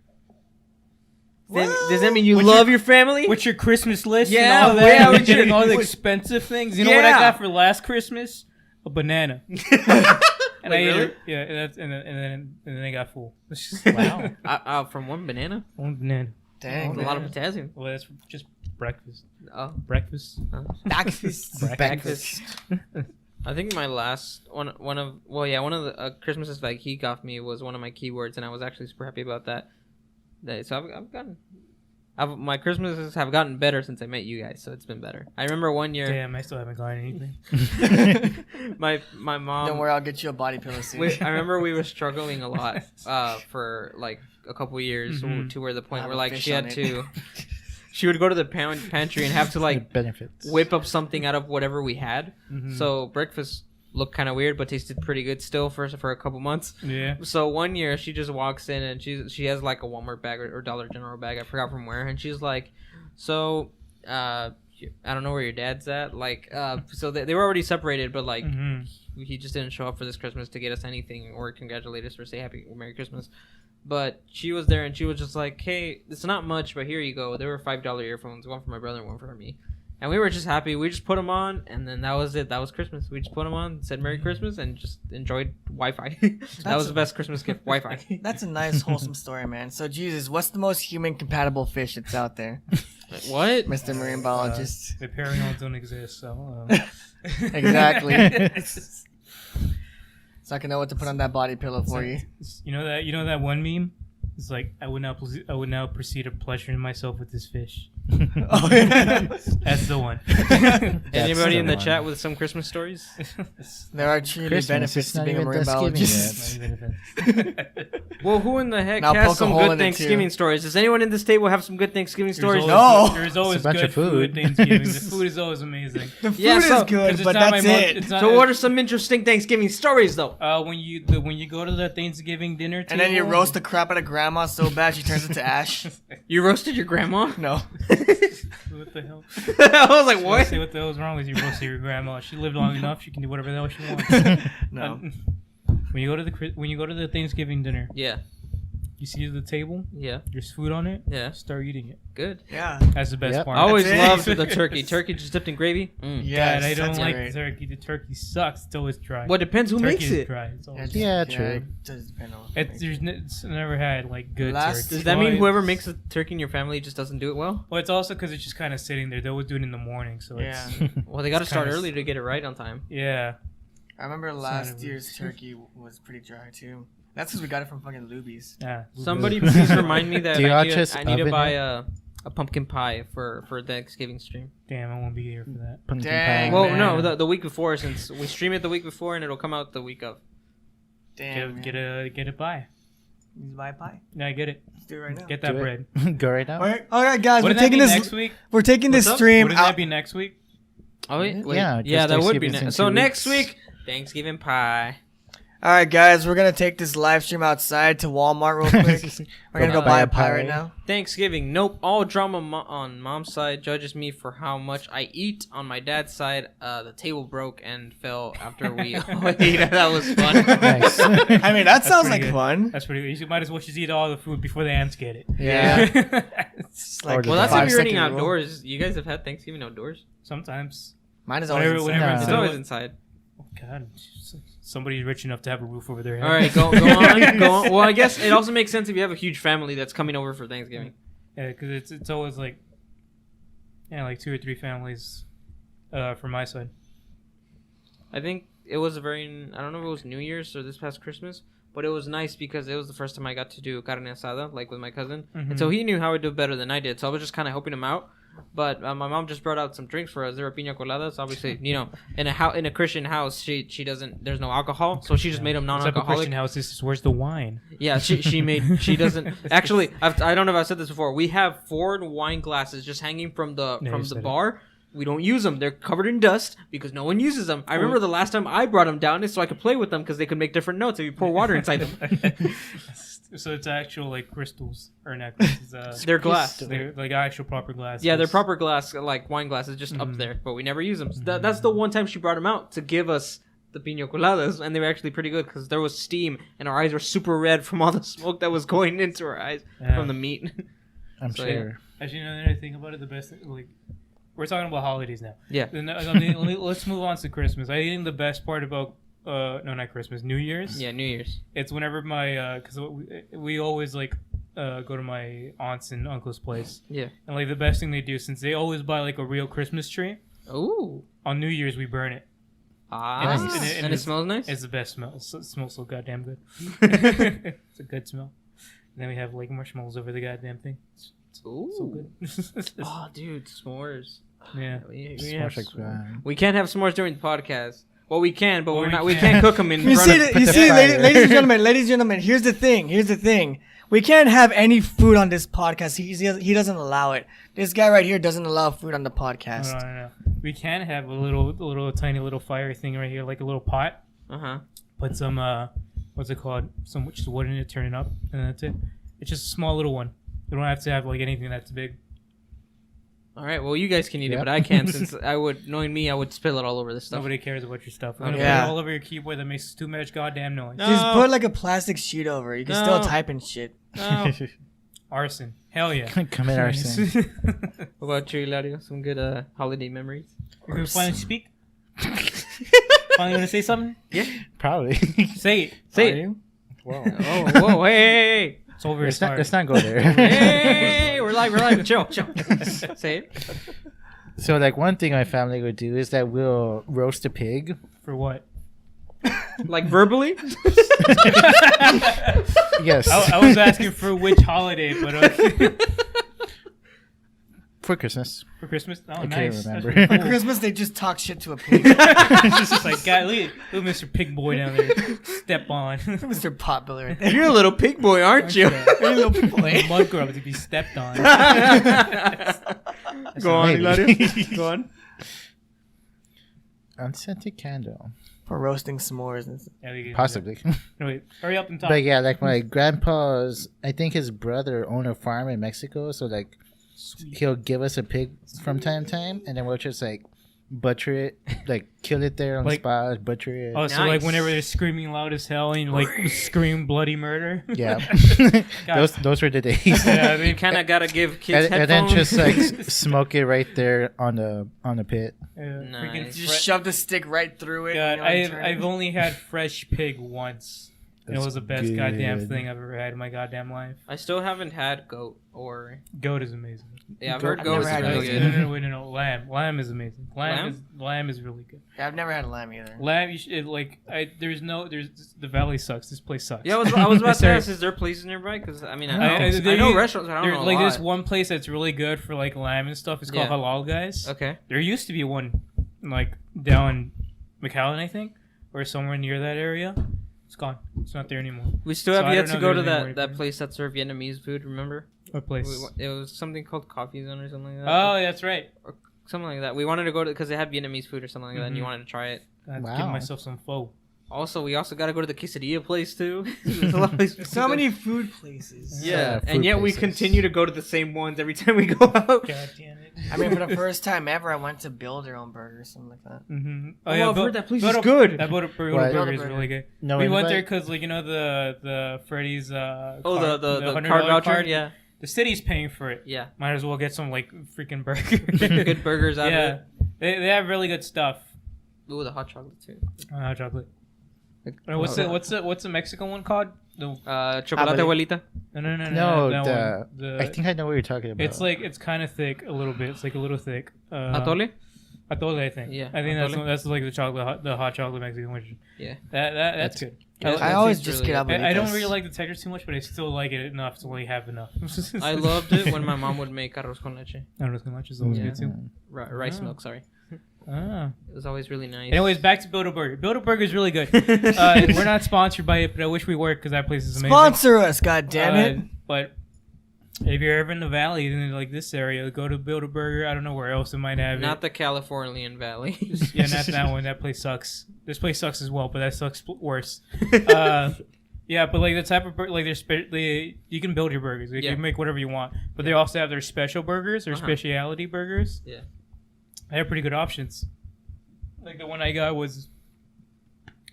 Speaker 2: What?
Speaker 1: Does that mean you
Speaker 3: What's
Speaker 1: love your family?
Speaker 3: With your Christmas list
Speaker 1: Yeah,
Speaker 3: and all that,
Speaker 1: yeah,
Speaker 3: and
Speaker 1: with
Speaker 3: getting
Speaker 1: your-
Speaker 3: all the
Speaker 1: with-
Speaker 3: expensive things. You know what I
Speaker 1: Yeah.
Speaker 3: got for last Christmas? A banana. And
Speaker 1: Wait,
Speaker 3: I ate
Speaker 1: really?
Speaker 3: it. Yeah, and then I got full. It's just,
Speaker 1: Wow. From one banana?
Speaker 3: one banana.
Speaker 2: Dang.
Speaker 1: That's a lot of
Speaker 2: man.
Speaker 1: potassium.
Speaker 3: Well, that's just breakfast.
Speaker 1: Oh.
Speaker 3: Breakfast.
Speaker 2: Breakfast.
Speaker 1: Breakfast. I think my last one of the Christmases like he got me was one of my keywords, and I was actually super happy about that. So my Christmases have gotten better since I met you guys, so it's been better. I remember one year,
Speaker 3: Damn, I still haven't gotten anything.
Speaker 1: my mom.
Speaker 2: Don't worry, I'll get you a body pillow soon.
Speaker 1: I remember we were struggling a lot for like a couple years
Speaker 3: Mhm.
Speaker 1: to where the point
Speaker 2: Have
Speaker 1: where
Speaker 2: a
Speaker 1: like
Speaker 2: fish
Speaker 1: she had
Speaker 2: on it.
Speaker 1: to, she would go to the pantry and have to like
Speaker 4: benefits.
Speaker 1: whip up something out of whatever we had.
Speaker 3: Mhm.
Speaker 1: So breakfast looked kind of weird, but tasted pretty good still for a couple months.
Speaker 3: Yeah.
Speaker 1: So one year she just walks in and she has like a Walmart bag or Dollar General bag, I forgot from where, and she's like, so I don't know where your dad's at, like so they were already separated, but like
Speaker 3: Mhm.
Speaker 1: he just didn't show up for this Christmas to get us anything or congratulate us or say happy or Merry Christmas. But she was there and she was just like, hey, it's not much, but here you go. There were $5 earphones, one for my brother and one for me. And we were just happy. We just put them on, and then that was it. That was Christmas. We just put them on, said Merry Christmas, and just enjoyed Wi-Fi. That was the best Christmas gift, Wi-Fi.
Speaker 2: That's a nice, wholesome story, man. So, Jesus, what's the most human-compatible fish that's out there?
Speaker 1: What?
Speaker 2: Mr. Marine Biologist.
Speaker 3: The paranormals don't exist, so...
Speaker 2: Exactly. So I can know what to put on that body pillow for you.
Speaker 3: You know that one meme? It's like, I would now proceed to pleasure myself with this fish.
Speaker 2: Oh, yeah.
Speaker 3: That's the one.
Speaker 1: Anybody in the chat with some Christmas stories?
Speaker 2: There are truly
Speaker 4: Christmas,
Speaker 2: benefits
Speaker 4: it's
Speaker 2: to
Speaker 4: not
Speaker 2: being a
Speaker 4: even
Speaker 2: marine
Speaker 4: Thanksgiving
Speaker 2: biologist.
Speaker 1: Well, who in the heck
Speaker 2: Now
Speaker 1: has
Speaker 2: poke a
Speaker 1: some
Speaker 2: hole
Speaker 1: good
Speaker 2: in it,
Speaker 1: Thanksgiving
Speaker 2: too.
Speaker 1: stories? Does anyone in this table have some good Thanksgiving stories?
Speaker 2: No.
Speaker 3: There's always
Speaker 4: It's a bunch
Speaker 3: good
Speaker 4: of food.
Speaker 3: Thanksgiving. The food is always amazing.
Speaker 2: The food
Speaker 1: Yeah, so-
Speaker 2: is good,
Speaker 3: 'Cause it's
Speaker 2: but
Speaker 3: not
Speaker 2: that's
Speaker 3: my mom-
Speaker 2: it.
Speaker 3: it's not-
Speaker 1: So what are some interesting Thanksgiving stories, though?
Speaker 3: When you go to the Thanksgiving dinner table,
Speaker 2: And then you roast the crap out of grandma so bad she turns into ash.
Speaker 1: You roasted your grandma?
Speaker 2: No.
Speaker 3: What the hell?
Speaker 1: I was like,
Speaker 3: I
Speaker 1: what?
Speaker 3: say what the hell's wrong with you, roasting your grandma? She lived long enough; she can do whatever the hell she wants.
Speaker 2: No.
Speaker 3: When you go to the Thanksgiving dinner,
Speaker 1: Yeah,
Speaker 3: you see the table.
Speaker 1: yeah,
Speaker 3: There's food on it.
Speaker 1: yeah.
Speaker 3: Start eating it.
Speaker 1: Good.
Speaker 2: Yeah.
Speaker 3: That's the best
Speaker 4: Yep.
Speaker 3: part.
Speaker 1: I always
Speaker 2: That's it.
Speaker 1: loved the turkey. Turkey just dipped in gravy.
Speaker 2: Yes,
Speaker 3: God, I don't
Speaker 2: that's
Speaker 3: like
Speaker 2: great.
Speaker 3: the turkey. The turkey sucks. It's always dry.
Speaker 1: Well, it depends who
Speaker 3: turkey
Speaker 1: makes
Speaker 3: is
Speaker 1: it.
Speaker 3: dry. It's always
Speaker 4: Yeah, true.
Speaker 2: It does depend on
Speaker 3: it's never had like good
Speaker 2: Last-
Speaker 3: turkey.
Speaker 1: Does that
Speaker 3: Well,
Speaker 1: mean
Speaker 3: it-
Speaker 1: whoever makes the turkey in your family just doesn't do it well?
Speaker 3: Well, it's also because it's just kind of sitting there. They always do it in the morning, so
Speaker 2: Yeah.
Speaker 3: it's
Speaker 1: Well, they got to
Speaker 3: It's
Speaker 1: start
Speaker 3: kinda
Speaker 1: early to get it right on time.
Speaker 3: yeah.
Speaker 2: I remember
Speaker 3: not
Speaker 2: last
Speaker 3: a
Speaker 2: year's turkey was pretty dry too. That's because we got it from fucking Luby's.
Speaker 3: Yeah.
Speaker 1: Somebody please remind me that
Speaker 4: Do you
Speaker 1: I
Speaker 4: just
Speaker 1: need to
Speaker 4: oven
Speaker 1: buy
Speaker 4: it?
Speaker 1: a pumpkin pie for Thanksgiving stream.
Speaker 3: Damn, I won't be here for that.
Speaker 4: Pumpkin
Speaker 2: Dang,
Speaker 4: pie.
Speaker 1: Well,
Speaker 2: man.
Speaker 1: no, the week before, since we stream it the week before and it'll come out the week of.
Speaker 2: Damn.
Speaker 3: Get it by.
Speaker 2: You buy a pie?
Speaker 3: Yeah, get it.
Speaker 2: Let's do it right now.
Speaker 3: Get that
Speaker 4: Do
Speaker 3: bread.
Speaker 4: it. Go right now.
Speaker 2: All right, guys.
Speaker 3: Wouldn't
Speaker 2: We're
Speaker 3: that be
Speaker 2: taking this.
Speaker 3: next week?
Speaker 2: We're taking this
Speaker 1: What's up?
Speaker 2: stream
Speaker 3: Wouldn't
Speaker 2: out.
Speaker 3: that be next week?
Speaker 1: Oh wait,
Speaker 4: Yeah,
Speaker 1: yeah,
Speaker 4: because
Speaker 1: that would be
Speaker 4: Thanksgiving's in
Speaker 1: next. So
Speaker 4: 2
Speaker 1: next
Speaker 4: weeks.
Speaker 1: week, Thanksgiving pie.
Speaker 2: All right, guys. We're gonna take this live stream outside to Walmart real quick. We're gonna go buy a pie right now.
Speaker 1: Thanksgiving, nope. All drama on mom's side judges me for how much I eat. On my dad's side, the table broke and fell after we ate. That was fun.
Speaker 4: Nice.
Speaker 2: I mean, that sounds
Speaker 3: pretty
Speaker 2: like
Speaker 3: good.
Speaker 2: fun.
Speaker 3: That's pretty good. You might as well just eat all the food before the ants get it.
Speaker 2: Yeah. It's
Speaker 4: Or
Speaker 2: like
Speaker 4: the
Speaker 1: Well, that's if
Speaker 2: 5
Speaker 1: you're eating
Speaker 2: second rule.
Speaker 1: outdoors. You guys have had Thanksgiving outdoors?
Speaker 3: Sometimes.
Speaker 2: Mine is always
Speaker 3: Whenever-
Speaker 2: inside.
Speaker 3: whenever
Speaker 4: No.
Speaker 1: It's
Speaker 3: No.
Speaker 1: always inside.
Speaker 3: Oh, God. Somebody's rich enough to have a roof over their head.
Speaker 1: All right, go on, go on. Well, I guess it also makes sense if you have a huge family that's coming over for Thanksgiving.
Speaker 3: Yeah, because it's always like, like 2 or 3 families from my side.
Speaker 1: I think it was I don't know if it was New Year's or this past Christmas, but it was nice because it was the first time I got to do carne asada, like with my cousin. And so he knew how to do it better than I did. So I was just kind of helping him out. But my mom just brought out some drinks for us. There were piña coladas. Obviously, in a Christian house, she doesn't. There's no alcohol, so she just made them
Speaker 3: What's up, a Christian
Speaker 1: non-alcoholic.
Speaker 3: house? This is where's the wine?
Speaker 1: Yeah, she doesn't. Actually, I don't know if I've said this before. We have 4 wine glasses just hanging from the
Speaker 3: Yeah, you said it.
Speaker 1: bar. We don't use them. They're covered in dust because no one uses them. I remember the last time I brought them down is so I could play with them because they could make different notes if you pour water inside them.
Speaker 3: So it's actual like crystals or not crystals.
Speaker 1: They're glass.
Speaker 3: They're like actual proper glass.
Speaker 1: Yeah, they're proper glass, like wine glasses, just up there, but we never use them. So that's the one time she brought them out to give us the piña coladas, and they were actually pretty good because there was steam, and our eyes were super red from all the smoke that was going into our eyes
Speaker 3: Yeah.
Speaker 1: from the meat.
Speaker 4: I'm
Speaker 1: So,
Speaker 4: sure.
Speaker 3: Actually, you know, the other thing about it, the best like we're talking about holidays now.
Speaker 1: Yeah.
Speaker 3: Then, let's move on to Christmas. I think the best part about no, not Christmas, New Year's.
Speaker 1: Yeah, New Year's.
Speaker 3: It's whenever my because we always like go to my aunt's and uncle's place.
Speaker 1: Yeah.
Speaker 3: And like the best thing they do, since they always buy like a real Christmas tree,
Speaker 1: Ooh.
Speaker 3: on New Year's we burn it.
Speaker 1: Ah.
Speaker 3: And it's-
Speaker 1: And it smells nice?
Speaker 3: It's the best smell. It smells so goddamn good. It's a good smell. And then we have like marshmallows over the goddamn thing. It's
Speaker 1: Ooh.
Speaker 3: so good.
Speaker 1: Oh, dude, s'mores.
Speaker 3: Yeah.
Speaker 1: We can't have s'mores during the podcast. Well, we can, but
Speaker 3: Well,
Speaker 1: we're
Speaker 3: we
Speaker 1: not. We
Speaker 3: can.
Speaker 1: can't cook them in
Speaker 2: You
Speaker 1: front
Speaker 2: see,
Speaker 1: of.
Speaker 2: you
Speaker 4: the
Speaker 2: see,
Speaker 4: fire.
Speaker 2: ladies and gentlemen. Here's the thing. We can't have any food on this podcast. He doesn't allow it. This guy right here doesn't allow food on the podcast.
Speaker 3: No. We can have a little tiny little fire thing right here, like a little pot. Put some what's it called? Some just wood in it, turn it up, and that's it. It's just a small little one. You don't have to have like anything that's big.
Speaker 1: All right. Well, you guys can eat it,
Speaker 4: Yep.
Speaker 1: but I can't since knowing me, I would spill it all over this stuff.
Speaker 3: Nobody cares about your stuff. I'm gonna
Speaker 2: Yeah.
Speaker 3: put it all over your keyboard that makes too much goddamn noise.
Speaker 1: No.
Speaker 2: Just put like a plastic sheet over. You can still
Speaker 1: No.
Speaker 2: type and shit.
Speaker 1: No.
Speaker 3: Arson. Hell yeah.
Speaker 4: Commit arson.
Speaker 1: What about you, Hilario? Some good holiday memories?
Speaker 3: You can finally speak? Finally gonna say something?
Speaker 4: Probably.
Speaker 3: Say it.
Speaker 1: Say
Speaker 2: Are
Speaker 1: it.
Speaker 2: you?
Speaker 4: Whoa.
Speaker 1: Oh, whoa, hey,
Speaker 3: It's over.
Speaker 4: Let's
Speaker 3: It's
Speaker 4: not,
Speaker 3: not.
Speaker 4: let's not go there.
Speaker 1: hey, we're live. Chill. Say it.
Speaker 4: So, like, one thing my family would do is that we'll roast a pig.
Speaker 3: For what?
Speaker 1: Like verbally?
Speaker 4: Yes.
Speaker 3: I was asking for which holiday, but
Speaker 4: For Christmas.
Speaker 3: for Christmas. Oh,
Speaker 4: I can't
Speaker 3: nice.
Speaker 4: remember.
Speaker 3: That's
Speaker 2: For
Speaker 3: pretty cool.
Speaker 2: Christmas, they just talk shit to a pig.
Speaker 3: It's just like, God, look at Mr. Pig Boy down there. Step on.
Speaker 2: Mr. Potbiller right there.
Speaker 1: You're a little pig boy, aren't you?
Speaker 2: You're a little pig boy.
Speaker 3: Mud grub to be stepped on.
Speaker 1: Go on,
Speaker 4: Maybe.
Speaker 1: Hilario. Go on.
Speaker 4: Unscented candle.
Speaker 2: For roasting s'mores and stuff.
Speaker 3: Yeah, we can-
Speaker 4: Possibly.
Speaker 3: No, wait. Hurry up and talk.
Speaker 4: But yeah, like my grandpa's, I think his brother owned a farm in Mexico. So, like,
Speaker 3: Sweet.
Speaker 4: he'll give us a pig from time to time. And then we'll just, like, butcher it. Like, kill it there on
Speaker 3: Like-
Speaker 4: the spot, butcher it.
Speaker 3: Oh, so like
Speaker 1: Nice.
Speaker 3: whenever they're screaming loud as hell and you like scream bloody murder.
Speaker 4: Yeah.
Speaker 3: God.
Speaker 4: those were the days.
Speaker 3: Yeah,
Speaker 1: You kind of gotta give kids
Speaker 4: And then
Speaker 1: headphones.
Speaker 4: just like smoke it right there on the pit.
Speaker 1: Nice.
Speaker 2: You just shove the stick right through it.
Speaker 3: God,
Speaker 2: you know, and turn
Speaker 3: I've
Speaker 2: it.
Speaker 3: only had fresh pig once. And it
Speaker 4: That's
Speaker 3: was the best goddamn
Speaker 4: good.
Speaker 3: thing I've ever had in my goddamn life.
Speaker 1: I still haven't had goat or
Speaker 3: Goat is amazing.
Speaker 1: yeah. I've
Speaker 4: Goat-
Speaker 1: heard
Speaker 2: I've
Speaker 1: goat
Speaker 2: never
Speaker 1: is
Speaker 2: had
Speaker 1: really
Speaker 2: goat.
Speaker 1: good.
Speaker 3: No, wait, no. Lamb is amazing. Lamb is really good.
Speaker 2: Yeah, I've never had a lamb either.
Speaker 3: Lamb, you should, there's the valley sucks. This place sucks.
Speaker 1: Yeah, I was about to
Speaker 3: Sorry.
Speaker 1: ask, is there places nearby? Because I mean,
Speaker 3: I-
Speaker 1: I
Speaker 3: there
Speaker 1: know
Speaker 3: you-
Speaker 1: restaurants, but I don't know a
Speaker 3: like
Speaker 1: lot.
Speaker 3: there's one place that's really good for like lamb and stuff. It's called
Speaker 1: Yeah.
Speaker 3: Halal Guys.
Speaker 1: Okay.
Speaker 3: There used to be one like down McAllen, I think, or somewhere near that area. It's gone. It's not there anymore.
Speaker 1: We still
Speaker 3: So
Speaker 1: have
Speaker 3: I
Speaker 1: yet
Speaker 3: don't
Speaker 1: to
Speaker 3: know
Speaker 1: go
Speaker 3: if
Speaker 1: to
Speaker 3: there's any
Speaker 1: that
Speaker 3: way-
Speaker 1: place that served Vietnamese food. Remember?
Speaker 3: What place?
Speaker 1: It was something called Coffee Zone or something like that.
Speaker 3: Oh, that's right.
Speaker 1: Something like that. We wanted to go to because they had Vietnamese food or something like that, and you
Speaker 3: Mhm.
Speaker 1: wanted to try it.
Speaker 3: I had to
Speaker 4: Wow.
Speaker 3: give myself some pho.
Speaker 1: We also got to go to the quesadilla place too. There's a lot of places
Speaker 2: So many food places.
Speaker 1: Yeah,
Speaker 4: food
Speaker 1: and yet we
Speaker 4: places.
Speaker 1: continue to go to the same ones every time we go out.
Speaker 3: God damn it.
Speaker 2: I mean, for the first time ever, I went to build our own burger, something like that.
Speaker 3: Mm-hmm.
Speaker 1: Oh, I've
Speaker 3: Build-
Speaker 1: heard that place
Speaker 3: Build
Speaker 1: is
Speaker 3: a-
Speaker 1: good.
Speaker 3: That Build-A-Burger
Speaker 4: What?
Speaker 3: burger is
Speaker 2: Build-A-Burger.
Speaker 3: really good.
Speaker 4: No
Speaker 3: We went there
Speaker 4: invite?
Speaker 3: because, like, you know, the Freddy's.
Speaker 1: Oh,
Speaker 3: card-
Speaker 1: the
Speaker 3: $100
Speaker 1: card voucher. Yeah,
Speaker 3: The city's paying for it.
Speaker 1: yeah.
Speaker 3: Might as well get some like freaking burger.
Speaker 1: Good burgers out
Speaker 3: Yeah,
Speaker 1: of it.
Speaker 3: they have really good stuff.
Speaker 1: Ooh, the hot chocolate too.
Speaker 3: Chocolate. What's the Mexican one called? The
Speaker 1: Chocolate abuelita.
Speaker 3: no
Speaker 4: No,
Speaker 3: that one.
Speaker 4: I think I know what you're talking about.
Speaker 3: It's kind of thick a little bit. It's like a little thick.
Speaker 1: Atole.
Speaker 3: Atole, I think.
Speaker 1: Yeah,
Speaker 3: I think
Speaker 1: atole.
Speaker 3: that's like the hot chocolate Mexican one.
Speaker 1: Yeah.
Speaker 3: That's good.
Speaker 1: Yeah,
Speaker 2: I
Speaker 1: that
Speaker 2: always
Speaker 1: tastes
Speaker 2: just
Speaker 1: really
Speaker 2: get
Speaker 1: good.
Speaker 2: abuelitas.
Speaker 3: I don't really like the texture too much, but I still like it enough to like have enough.
Speaker 1: I loved it when my mom would make arroz con leche.
Speaker 3: Arroz con leche is always
Speaker 1: Yeah.
Speaker 3: good too.
Speaker 1: Rice
Speaker 3: Oh.
Speaker 1: milk, sorry.
Speaker 3: Ah.
Speaker 1: It was always really nice.
Speaker 3: Anyways, back to Build-A-Burger. Build-A-Burger is really good. We're not sponsored by it, but I wish we were because that place is amazing.
Speaker 2: Sponsor us, god damn it!
Speaker 3: But if you're ever in the valley, in like this area, go to Build-A-Burger. I don't know where else it might have
Speaker 1: Not
Speaker 3: it.
Speaker 1: the Californian Valley.
Speaker 3: Yeah, not that one. That place sucks. This place sucks as well, but that sucks worse. Yeah, but like the type of like you can build your burgers. Like,
Speaker 1: Yeah.
Speaker 3: You can make whatever you want, but they also have their special burgers, their
Speaker 1: Uh-huh.
Speaker 3: specialty burgers.
Speaker 1: Yeah.
Speaker 3: They have pretty good options. Like the one I got was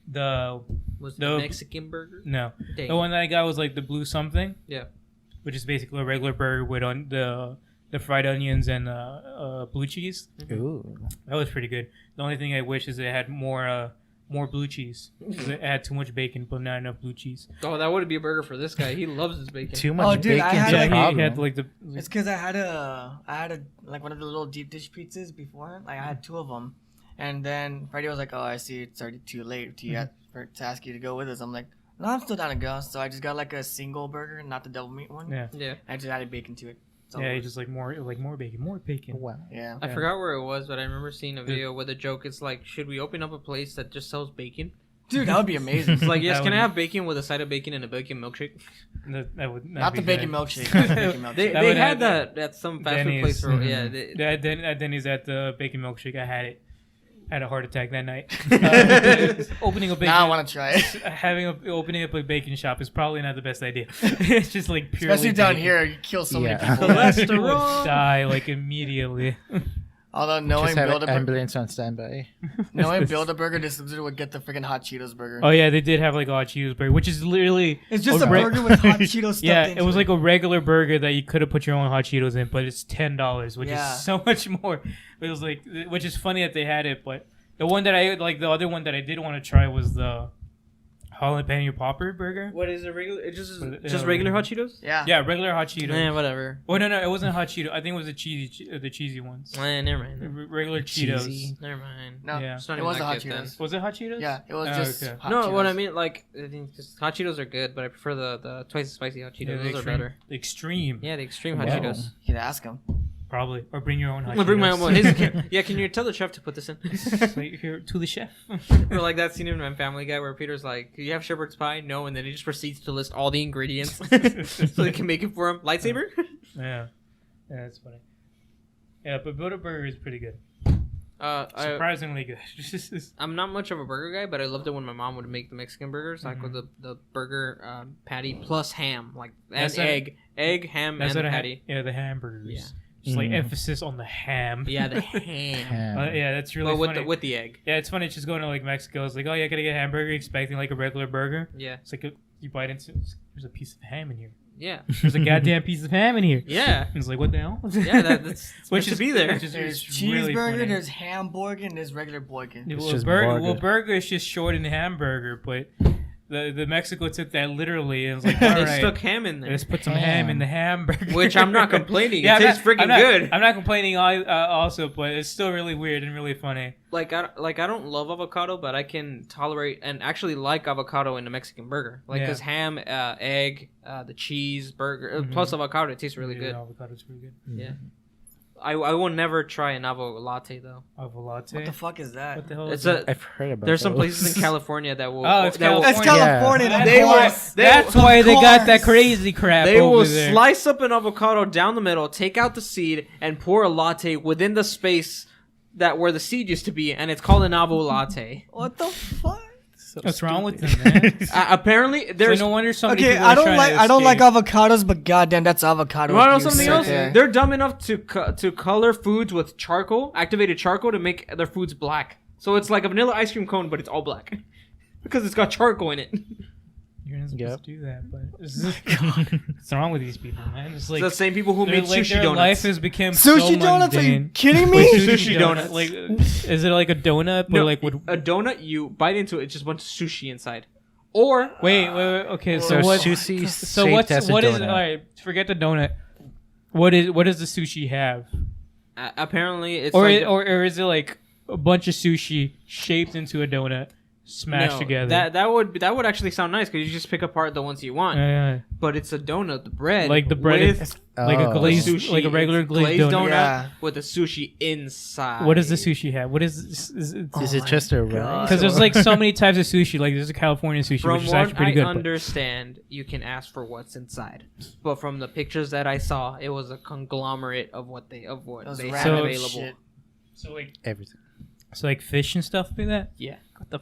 Speaker 3: the
Speaker 1: Was it
Speaker 3: The-
Speaker 1: a Mexican burger?
Speaker 3: no.
Speaker 1: Dang.
Speaker 3: The one that I got was like the blue something.
Speaker 1: Yeah.
Speaker 3: Which is basically a regular burger with the fried onions and blue cheese.
Speaker 4: Ooh.
Speaker 3: That was pretty good. The only thing I wish is it had more blue cheese. 'Cause it had too much bacon, but not enough blue cheese.
Speaker 1: Oh, that would be a burger for this guy. He loves his bacon.
Speaker 4: Too much
Speaker 2: Oh, dude, I
Speaker 4: bacon's
Speaker 2: had,
Speaker 4: a
Speaker 2: like-
Speaker 3: Yeah,
Speaker 4: problem.
Speaker 3: he had like the.
Speaker 2: It's because I had a like one of the little deep dish pizzas before. Like I had two of them, and then Freddie was like, "Oh, I see, it's already too late to ask you to go with us." I'm like, "No, I'm still down to go." So I just got like a single burger, not the double meat one.
Speaker 3: Yeah,
Speaker 1: Yeah.
Speaker 2: I just added bacon to it. So
Speaker 3: yeah, he just like more bacon, more bacon.
Speaker 4: Wow.
Speaker 2: yeah.
Speaker 1: I
Speaker 3: Yeah.
Speaker 1: forgot where it was, but I remember seeing a video with a joke. It's like, should we open up a place that just sells bacon?
Speaker 2: Dude, that would be amazing.
Speaker 1: It's like, yes,
Speaker 3: That
Speaker 1: can I
Speaker 3: would-
Speaker 1: have bacon with a side of bacon and a bacon milkshake?
Speaker 3: That would
Speaker 2: Not
Speaker 3: be
Speaker 2: the bacon
Speaker 3: bad.
Speaker 2: milkshake. Not the bacon milkshake.
Speaker 1: They
Speaker 3: That would
Speaker 1: had
Speaker 3: have-
Speaker 1: that at some fast food
Speaker 3: Denny's.
Speaker 1: place.
Speaker 4: Mhm.
Speaker 1: Yeah.
Speaker 3: At Denny's at the bacon milkshake, I had it. had a heart attack that night. Opening a bacon.
Speaker 2: Now I want to try it.
Speaker 3: Opening up a bacon shop is probably not the best idea. It's just like purely
Speaker 2: Especially down
Speaker 3: bacon.
Speaker 2: here, you kill so many
Speaker 4: Yeah.
Speaker 2: people.
Speaker 3: You would die like immediately.
Speaker 2: Although knowing
Speaker 4: Just have an
Speaker 2: Build-A-Burger,
Speaker 4: ambulance on standby.
Speaker 2: knowing Build-A-Burger distributor would get the freaking hot Cheetos burger.
Speaker 3: Oh yeah, they did have like a hot Cheetos burger, which is literally
Speaker 2: It's just a
Speaker 3: re-
Speaker 2: burger with hot Cheetos stuffed
Speaker 3: Yeah,
Speaker 2: into
Speaker 3: it was like a regular burger that you could have put your own hot Cheetos in, but it's $10, which
Speaker 2: Yeah.
Speaker 3: is so much more. It was like, which is funny that they had it, but the one that I like, the other one that I did want to try was the jalapeno popper burger.
Speaker 1: What is it? Regular? It's just
Speaker 3: Yeah,
Speaker 1: regular hot Cheetos.
Speaker 2: Yeah.
Speaker 3: Yeah, regular hot Cheetos.
Speaker 1: Yeah, whatever.
Speaker 3: Oh no, it wasn't hot Cheeto. I think it was the cheesy ones.
Speaker 1: Never mind.
Speaker 3: Regular Cheetos.
Speaker 4: Cheesy.
Speaker 1: Never mind.
Speaker 2: No,
Speaker 3: Yeah.
Speaker 1: It's not
Speaker 2: it
Speaker 1: even
Speaker 2: was the hot
Speaker 1: that good then.
Speaker 2: Cheetos.
Speaker 3: Was it hot Cheetos?
Speaker 2: Yeah, it was
Speaker 3: Oh,
Speaker 2: just
Speaker 3: okay.
Speaker 2: hot
Speaker 1: No,
Speaker 2: Cheetos.
Speaker 1: what I mean, like, I think just hot Cheetos are good, but I prefer the twice as spicy hot Cheetos.
Speaker 3: Yeah, the
Speaker 1: Those are
Speaker 3: extreme,
Speaker 1: better.
Speaker 3: the extreme,
Speaker 1: Yeah, the extreme hot
Speaker 4: Wow.
Speaker 1: Cheetos.
Speaker 2: You can ask him.
Speaker 3: probably, or bring your own hot
Speaker 1: I'm gonna bring my
Speaker 3: Cheetos.
Speaker 1: own one. Can you tell the chef to put this in?
Speaker 3: Like, here to the chef.
Speaker 1: Or like that scene in my Family Guy where Peter's like, "Do you have shepherd's pie?" No, and then he just proceeds to list all the ingredients so they can make it for him. Lightsaber?
Speaker 3: Yeah, that's funny. Yeah, but Build-A-Burger is pretty good. Surprisingly good.
Speaker 1: I'm not much of a burger guy, but I loved it when my mom would make the Mexican burgers, like with the burger patty plus ham, like and
Speaker 3: That's a-
Speaker 1: egg, ham,
Speaker 3: That's
Speaker 1: and
Speaker 3: what
Speaker 1: patty.
Speaker 3: yeah, the hamburgers.
Speaker 1: Yeah.
Speaker 3: Just like
Speaker 4: Mm.
Speaker 3: emphasis on the ham.
Speaker 1: Yeah, the ham.
Speaker 4: Ham.
Speaker 3: Yeah, that's really
Speaker 1: But
Speaker 3: funny.
Speaker 1: with the egg.
Speaker 3: Yeah, it's funny just going to like Mexico. It's like, oh yeah, I gotta get a hamburger, expecting like a regular burger.
Speaker 1: Yeah,
Speaker 3: It's like you bite into. There's a piece of ham in here.
Speaker 1: yeah,
Speaker 3: There's a goddamn piece of ham in here.
Speaker 1: yeah,
Speaker 3: And it's like, what the hell?
Speaker 1: yeah. That's
Speaker 3: Which
Speaker 1: to be there.
Speaker 3: which is
Speaker 2: There's
Speaker 3: it's really
Speaker 2: cheeseburger,
Speaker 3: funny.
Speaker 2: there's hamburger, and there's regular burger.
Speaker 3: Yeah,
Speaker 4: It's
Speaker 3: well,
Speaker 4: just
Speaker 3: burger
Speaker 4: burger.
Speaker 3: is just short in hamburger, but the Mexico took that literally and was like,
Speaker 1: They
Speaker 3: all right,
Speaker 1: stuck ham in there,
Speaker 3: let's put some ham in the hamburger.
Speaker 1: which I'm not complaining.
Speaker 3: Yeah,
Speaker 1: It tastes freaking
Speaker 3: I'm not,
Speaker 1: good.
Speaker 3: I'm not complaining also, but it's still really weird and really funny.
Speaker 1: Like I don't love avocado, but I can tolerate and actually like avocado in a Mexican burger. Like
Speaker 3: Yeah.
Speaker 1: because ham, egg, the cheese, burger,
Speaker 3: Mhm.
Speaker 1: plus avocado, it tastes really
Speaker 3: Yeah,
Speaker 1: good.
Speaker 3: Avocado's pretty good.
Speaker 1: Yeah. I will never try an avo latte though.
Speaker 3: Avo latte.
Speaker 2: What the fuck is that?
Speaker 3: What the hell
Speaker 1: It's
Speaker 3: is that?
Speaker 4: I've heard about
Speaker 1: There's some
Speaker 4: those.
Speaker 1: places in California that will.
Speaker 3: Oh, it's
Speaker 1: that will-
Speaker 2: It's
Speaker 3: California.
Speaker 2: California.
Speaker 3: Yeah.
Speaker 2: of
Speaker 1: They will-
Speaker 2: course.
Speaker 3: That's
Speaker 2: Of
Speaker 3: why they got that
Speaker 2: course.
Speaker 3: crazy crap
Speaker 1: They
Speaker 3: over
Speaker 1: will
Speaker 3: there.
Speaker 1: slice up an avocado down the middle, take out the seed, and pour a latte within the space that where the seed used to be, and it's called an avo latte.
Speaker 2: What the fuck?
Speaker 4: So
Speaker 3: What's wrong with
Speaker 4: stupid.
Speaker 3: them, man?
Speaker 1: Apparently, there's.
Speaker 3: So no wonder so many
Speaker 2: Okay,
Speaker 3: people are
Speaker 2: I don't
Speaker 3: trying
Speaker 2: like
Speaker 3: to
Speaker 2: I don't like
Speaker 3: escape.
Speaker 2: avocados, but goddamn, that's avocado.
Speaker 1: You want to know
Speaker 2: abuse
Speaker 1: something
Speaker 2: right
Speaker 1: else?
Speaker 2: there.
Speaker 1: They're dumb enough to color foods with charcoal, activated charcoal, to make their foods black. So it's like a vanilla ice cream cone, but it's all black because it's got charcoal in it.
Speaker 3: You're not supposed
Speaker 4: Yep.
Speaker 3: to do that, but what's wrong with these people, man? It's like
Speaker 1: It's the same people who
Speaker 3: their-
Speaker 1: make
Speaker 3: like,
Speaker 1: sushi
Speaker 3: their
Speaker 1: donuts.
Speaker 3: life has become
Speaker 2: Sushi
Speaker 3: so
Speaker 2: donuts? Are you
Speaker 3: mundane.
Speaker 2: kidding
Speaker 3: Wait,
Speaker 2: me?
Speaker 1: Sushi donuts.
Speaker 3: Like, is it like a donut, but
Speaker 1: No,
Speaker 3: like with?
Speaker 1: a donut, you bite into it, it's just a bunch of sushi inside. Or
Speaker 3: Wait. Okay, so
Speaker 4: So
Speaker 3: what?
Speaker 4: sushi
Speaker 3: So
Speaker 4: shaped
Speaker 3: what's
Speaker 4: as a
Speaker 3: what is?
Speaker 4: donut.
Speaker 3: All right, forget the donut. What does the sushi have?
Speaker 1: apparently it's
Speaker 3: Or
Speaker 1: like
Speaker 3: or is it like a bunch of sushi shaped into a donut, smashed
Speaker 1: no,
Speaker 3: together?
Speaker 1: That would actually sound nice because you just pick apart the ones you want.
Speaker 3: Yeah,
Speaker 1: But it's a donut, the bread,
Speaker 3: like the bread,
Speaker 1: with
Speaker 3: is, like a
Speaker 4: Oh.
Speaker 3: glazed,
Speaker 1: sushi,
Speaker 3: like a regular
Speaker 1: it's
Speaker 3: glazed donut.
Speaker 2: Yeah.
Speaker 1: with the sushi inside.
Speaker 3: What does the sushi have? What is
Speaker 4: Is
Speaker 2: Oh
Speaker 4: it
Speaker 2: my
Speaker 4: just a
Speaker 2: God.
Speaker 4: rice?
Speaker 3: because there's like so many types of sushi. Like there's a California sushi,
Speaker 1: From
Speaker 3: which is actually
Speaker 1: what
Speaker 3: pretty
Speaker 1: I
Speaker 3: good. but-
Speaker 1: understand, you can ask for what's inside. But from the pictures that I saw, it was a conglomerate of what
Speaker 2: Those
Speaker 1: they had
Speaker 2: random
Speaker 1: available.
Speaker 2: shit.
Speaker 3: So like
Speaker 4: Everything.
Speaker 3: fish and stuff like that.
Speaker 1: Yeah.
Speaker 3: What the?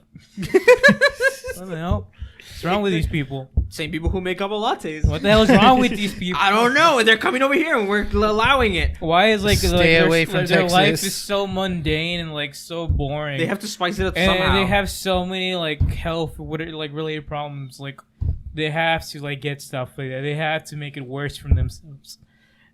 Speaker 3: What the hell? What's wrong with these people?
Speaker 1: Same people who make avo lattes.
Speaker 3: What the hell is wrong with these people?
Speaker 1: I don't know. They're coming over here and we're allowing it.
Speaker 3: Why is like
Speaker 4: Stay away from
Speaker 3: their life
Speaker 4: Texas.
Speaker 3: is so mundane and like so boring.
Speaker 1: They have to spice it up
Speaker 3: and
Speaker 1: somehow.
Speaker 3: they have so many like health like related problems. Like they have to like get stuff like that. They have to make it worse for themselves.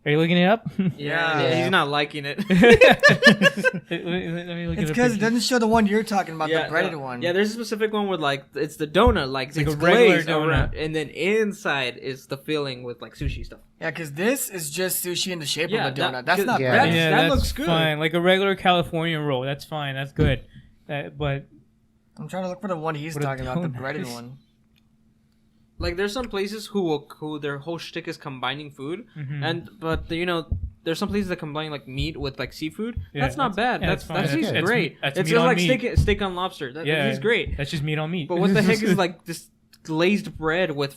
Speaker 3: Are you looking it up?
Speaker 1: yeah, he's not liking it.
Speaker 3: Let me look
Speaker 2: It's
Speaker 3: at
Speaker 2: because it
Speaker 3: it.
Speaker 2: doesn't show the one you're talking about,
Speaker 1: Yeah,
Speaker 2: the breaded
Speaker 1: no.
Speaker 2: one.
Speaker 1: Yeah, there's a specific one with like it's the donut, like
Speaker 3: It's like
Speaker 1: it's
Speaker 3: a regular
Speaker 1: glazed
Speaker 3: donut.
Speaker 1: around, and then inside is the filling with like sushi stuff.
Speaker 2: Yeah, because this is just sushi in the shape
Speaker 1: Yeah,
Speaker 2: of a donut.
Speaker 1: that-
Speaker 2: That's not
Speaker 4: yeah.
Speaker 2: bread.
Speaker 3: Yeah,
Speaker 1: that
Speaker 3: that's
Speaker 1: looks good.
Speaker 3: fine. Like a regular California roll. That's fine. That's good. But
Speaker 2: I'm trying to look for the one he's
Speaker 3: What a
Speaker 2: talking about, the
Speaker 3: donut.
Speaker 2: breaded one.
Speaker 1: Like there's some places who their whole shtick is combining food,
Speaker 3: mhm.
Speaker 1: but there's some places that combine like meat with like seafood.
Speaker 3: Yeah,
Speaker 1: that's not bad.
Speaker 3: yeah,
Speaker 1: That's
Speaker 3: that's fine.
Speaker 1: that tastes
Speaker 3: That's-
Speaker 1: great.
Speaker 3: that's
Speaker 1: It's
Speaker 3: meat
Speaker 1: just
Speaker 3: on
Speaker 1: like
Speaker 3: meat.
Speaker 1: steak on lobster. That tastes great.
Speaker 3: That's just meat on meat.
Speaker 1: But what the heck is like this glazed bread with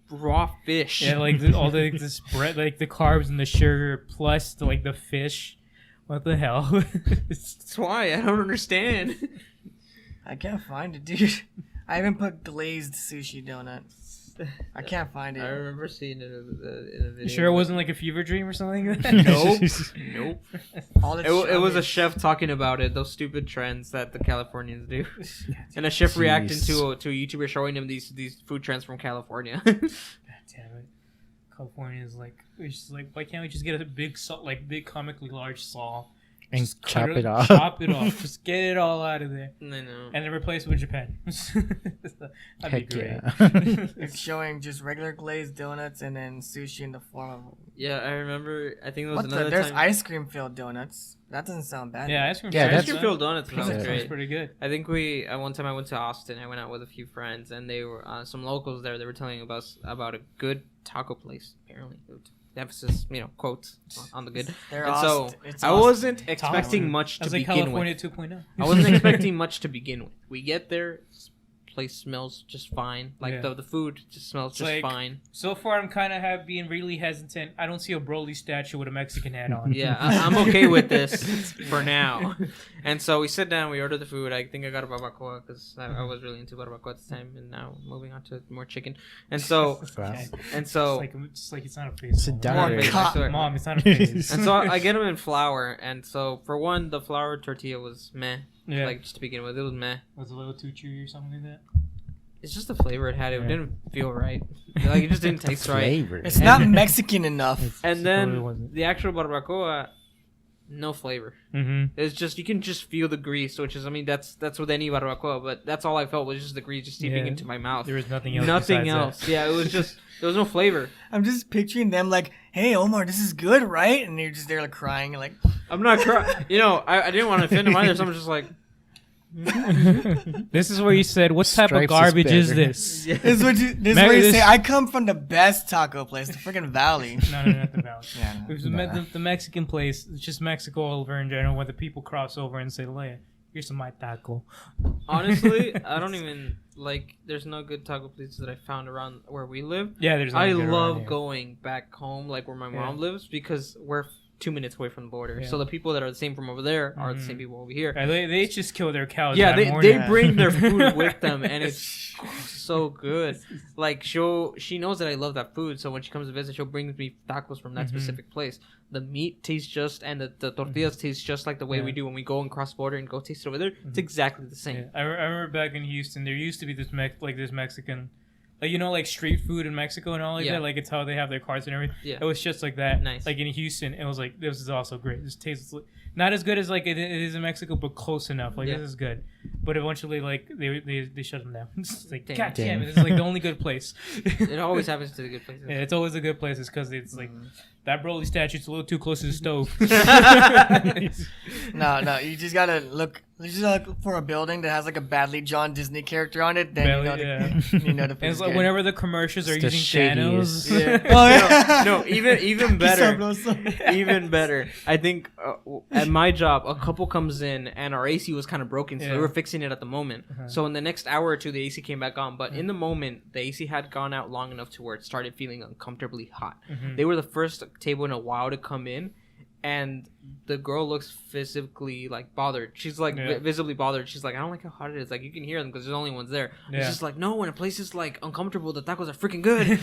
Speaker 1: raw fish?
Speaker 3: Yeah, like all the this bread, like the carbs and the sugar plus like the fish. What the hell?
Speaker 1: That's why I don't understand.
Speaker 2: I can't find it, dude. I even put glazed sushi donut. I can't find
Speaker 1: I
Speaker 2: it.
Speaker 1: remember seeing it in a video.
Speaker 3: You sure it wasn't like a fever dream or something?
Speaker 1: Nope. Nope.
Speaker 2: All it's
Speaker 1: It was
Speaker 2: showing
Speaker 1: a
Speaker 2: is-
Speaker 1: chef talking about it, those stupid trends that the Californians do, and a chef reacting to a YouTuber showing him these food trends from California.
Speaker 3: God damn it. California is like, it's just like, why can't we just get a big big comically large saw
Speaker 4: And
Speaker 3: just
Speaker 4: chop
Speaker 3: cut
Speaker 4: it off.
Speaker 3: Chop it off. Just get it all out of there.
Speaker 1: I know.
Speaker 3: And then replace it with Japan. That'd
Speaker 4: Heck
Speaker 3: be great.
Speaker 4: yeah.
Speaker 2: It's showing just regular glazed donuts and then sushi in the form of.
Speaker 1: Yeah, I remember. I think there was
Speaker 2: What
Speaker 1: another
Speaker 2: there's
Speaker 1: time.
Speaker 2: ice cream filled donuts. That doesn't sound bad.
Speaker 3: Yeah, ice cream.
Speaker 4: Yeah,
Speaker 1: Ice
Speaker 4: that's-
Speaker 1: cream filled donuts
Speaker 3: That
Speaker 1: sounds
Speaker 3: sounds
Speaker 1: great.
Speaker 3: pretty good.
Speaker 1: I think we at one time I went to Austin. I went out with a few friends, and they were some locals there. They were telling about a good taco place. Apparently, emphasis, quotes on the good.
Speaker 2: They're
Speaker 1: And so
Speaker 2: it's
Speaker 1: I
Speaker 2: Austin.
Speaker 1: wasn't expecting much to
Speaker 3: That's like
Speaker 1: begin
Speaker 3: California
Speaker 1: with.
Speaker 3: 2.0.
Speaker 1: I wasn't expecting much to begin with. We get there, place smells just fine. Like
Speaker 3: Yeah.
Speaker 1: the food just smells
Speaker 3: It's
Speaker 1: just
Speaker 3: like-
Speaker 1: fine.
Speaker 3: So far, I'm kind of being really hesitant. I don't see a Broly statue with a Mexican hat on.
Speaker 1: Yeah, I'm okay with this for now. And so we sit down, we order the food. I think I got a barbacoa because I was really into barbacoa at the time, and now moving on to more chicken. And so,
Speaker 4: Wow.
Speaker 1: and so,
Speaker 3: It's like it's not a face.
Speaker 4: Sit
Speaker 3: Mom.
Speaker 4: down.
Speaker 1: More face, I swear.
Speaker 3: Mom, it's not a face.
Speaker 1: and so I get them in flour. And so for one, the flour tortilla was meh.
Speaker 3: Yeah,
Speaker 1: Like just to begin with, it was meh.
Speaker 3: was a little too chewy or something like that.
Speaker 1: It's just the flavor it had. It
Speaker 3: Yeah.
Speaker 1: didn't feel right. Like it just didn't taste right.
Speaker 4: Flavor.
Speaker 2: It's not Mexican enough.
Speaker 1: And
Speaker 3: It
Speaker 1: then
Speaker 3: totally wasn't.
Speaker 1: the actual barbacoa, no flavor.
Speaker 3: Mm-hmm.
Speaker 1: It's just you can just feel the grease, which is that's with any barbacoa, but that's all I felt was just the grease just seeping
Speaker 3: Yeah.
Speaker 1: into my mouth.
Speaker 3: There was nothing else.
Speaker 1: Nothing
Speaker 3: besides
Speaker 1: else.
Speaker 3: that.
Speaker 1: Yeah, it was just there was no flavor.
Speaker 2: I'm just picturing them like, "Hey, Omar, this is good, right?" And you're just there like crying, like,
Speaker 1: I'm not crying. I didn't want to offend him either. So I'm just like,
Speaker 3: This is where you said, "What type of
Speaker 4: Stripes is
Speaker 3: garbage is
Speaker 4: better.
Speaker 3: this?"
Speaker 1: yeah.
Speaker 2: "This is what you, this is
Speaker 3: Maybe
Speaker 2: where you
Speaker 3: this-
Speaker 2: say I come from the best taco place, the freaking Valley."
Speaker 3: No, not the valley.
Speaker 2: Yeah, no.
Speaker 3: It was the Mexican place. It's just Mexico all over in general, where the people cross over and say, "Leia, here's some my taco."
Speaker 1: Honestly, I don't even like. There's no good taco places that I found around where we live.
Speaker 3: Yeah, there's.
Speaker 1: I
Speaker 3: nothing good around
Speaker 1: love
Speaker 3: here.
Speaker 1: going back home, like where my
Speaker 3: Yeah.
Speaker 1: mom lives, because we're 2 minutes away from the border.
Speaker 3: Yeah.
Speaker 1: So the people that are the same from over there are the
Speaker 3: Mhm.
Speaker 1: same people over here.
Speaker 3: Yeah, they just kill their cows.
Speaker 1: Yeah,
Speaker 3: that
Speaker 1: they
Speaker 3: morning.
Speaker 1: bring their food with them, and it's so good. Like she knows that I love that food, so when she comes to visit, she'll bring me tacos from that
Speaker 3: Mhm.
Speaker 1: specific place. The meat tastes just, and the tortillas taste just like the way
Speaker 3: Yeah.
Speaker 1: we do when we go and cross border and go taste it over there. It's
Speaker 3: Mhm.
Speaker 1: exactly the same.
Speaker 3: Yeah, I remember back in Houston, there used to be this this Mexican, like street food in Mexico and all like
Speaker 1: Yeah.
Speaker 3: that. Like it's how they have their carts and everything.
Speaker 1: Yeah.
Speaker 3: It was just like that.
Speaker 1: Nice.
Speaker 3: Like in Houston, it was like this is also great. This tastes not as good as like it is in Mexico, but close enough. Like
Speaker 1: Yeah.
Speaker 3: this is good. But eventually, like they shut them down. It's like
Speaker 1: Damn.
Speaker 3: God damn it! This is like the only good place.
Speaker 1: It always happens to the good places.
Speaker 3: Yeah, it's always the good places because it's like that Broly statue's a little too close to the stove.
Speaker 2: No, you just gotta look. You just gotta look for a building that has like a badly drawn Disney character on it. Then
Speaker 3: Barely,
Speaker 2: you know,
Speaker 3: yeah.
Speaker 2: you know the
Speaker 3: And it's like
Speaker 2: good.
Speaker 3: whenever the commercials are
Speaker 4: It's the
Speaker 3: using
Speaker 4: shadiest.
Speaker 3: Thanos.
Speaker 1: Yeah.
Speaker 2: Oh, yeah.
Speaker 1: No, even better. Even better. I think at my job, a couple comes in and our AC was kind of broken, so
Speaker 3: Yeah.
Speaker 1: they were fixing it at the moment.
Speaker 3: Uh-huh.
Speaker 1: So in the next hour or two, the AC came back on. But in the moment, the AC had gone out long enough to where it started feeling uncomfortably hot.
Speaker 3: Mhm.
Speaker 1: They were the first table in a while to come in, and the girl looks physically like bothered. She's like
Speaker 3: Yeah.
Speaker 1: visibly bothered. She's like, I don't like how hot it is. Like you can hear them because there's only ones there.
Speaker 3: Yeah.
Speaker 1: It's just like, no, when a place is like uncomfortable, the tacos are freaking good.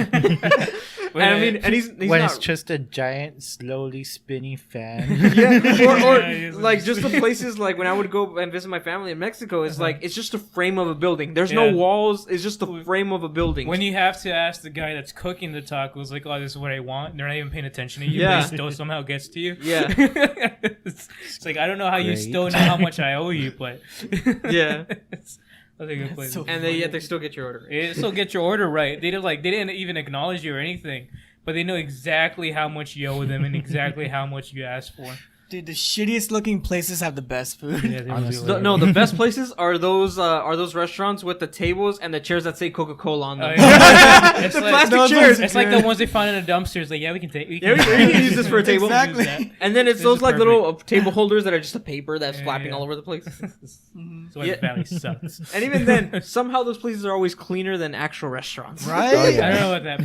Speaker 3: But,
Speaker 1: And I mean, and he's
Speaker 4: when
Speaker 1: not,
Speaker 4: it's just a giant, slowly spinning fan.
Speaker 1: yeah, or
Speaker 3: Yeah, he's
Speaker 1: like
Speaker 3: like-
Speaker 1: just the places like when I would go and visit my family in Mexico, it's
Speaker 3: Uh-huh.
Speaker 1: like it's just a frame of a building. There's
Speaker 3: Yeah.
Speaker 1: no walls. It's just the frame of a building.
Speaker 3: When you have to ask the guy that's cooking the tacos, like, "Oh, this is what I want," and they're not even paying attention to you,
Speaker 1: Yeah.
Speaker 3: but it still somehow gets to you.
Speaker 1: Yeah.
Speaker 3: it's like I don't know how you
Speaker 4: Great.
Speaker 3: still know how much I owe you, but
Speaker 1: Yeah.
Speaker 3: That's a good place.
Speaker 2: so-
Speaker 1: and yet they still get your order.
Speaker 3: It still get your order right. They didn't even acknowledge you or anything, but they know exactly how much you owe them and exactly how much you asked for.
Speaker 2: Dude, the shittiest looking places have the best food.
Speaker 3: Yeah, they
Speaker 4: Honestly.
Speaker 3: really
Speaker 1: No, the best places are those restaurants with the tables and the chairs that say Coca-Cola on
Speaker 3: Oh,
Speaker 1: them.
Speaker 3: yeah. It's
Speaker 1: The
Speaker 3: like-
Speaker 1: plastic
Speaker 2: those
Speaker 1: chairs.
Speaker 2: ones-
Speaker 3: It's like the ones they found in the dumpsters. Like, yeah, we can take.
Speaker 1: Yeah, we can use this for a table.
Speaker 2: Exactly.
Speaker 1: And then it's
Speaker 3: This
Speaker 1: those
Speaker 3: is
Speaker 1: like
Speaker 3: perfect.
Speaker 1: little table holders that are just a paper that's
Speaker 3: Yeah,
Speaker 1: flapping
Speaker 3: yeah.
Speaker 1: all over the place.
Speaker 3: So
Speaker 1: Yeah.
Speaker 3: the valley sucks.
Speaker 1: And even then, somehow those places are always cleaner than actual restaurants.
Speaker 2: Right?
Speaker 4: Oh, yeah.
Speaker 3: I don't know about that,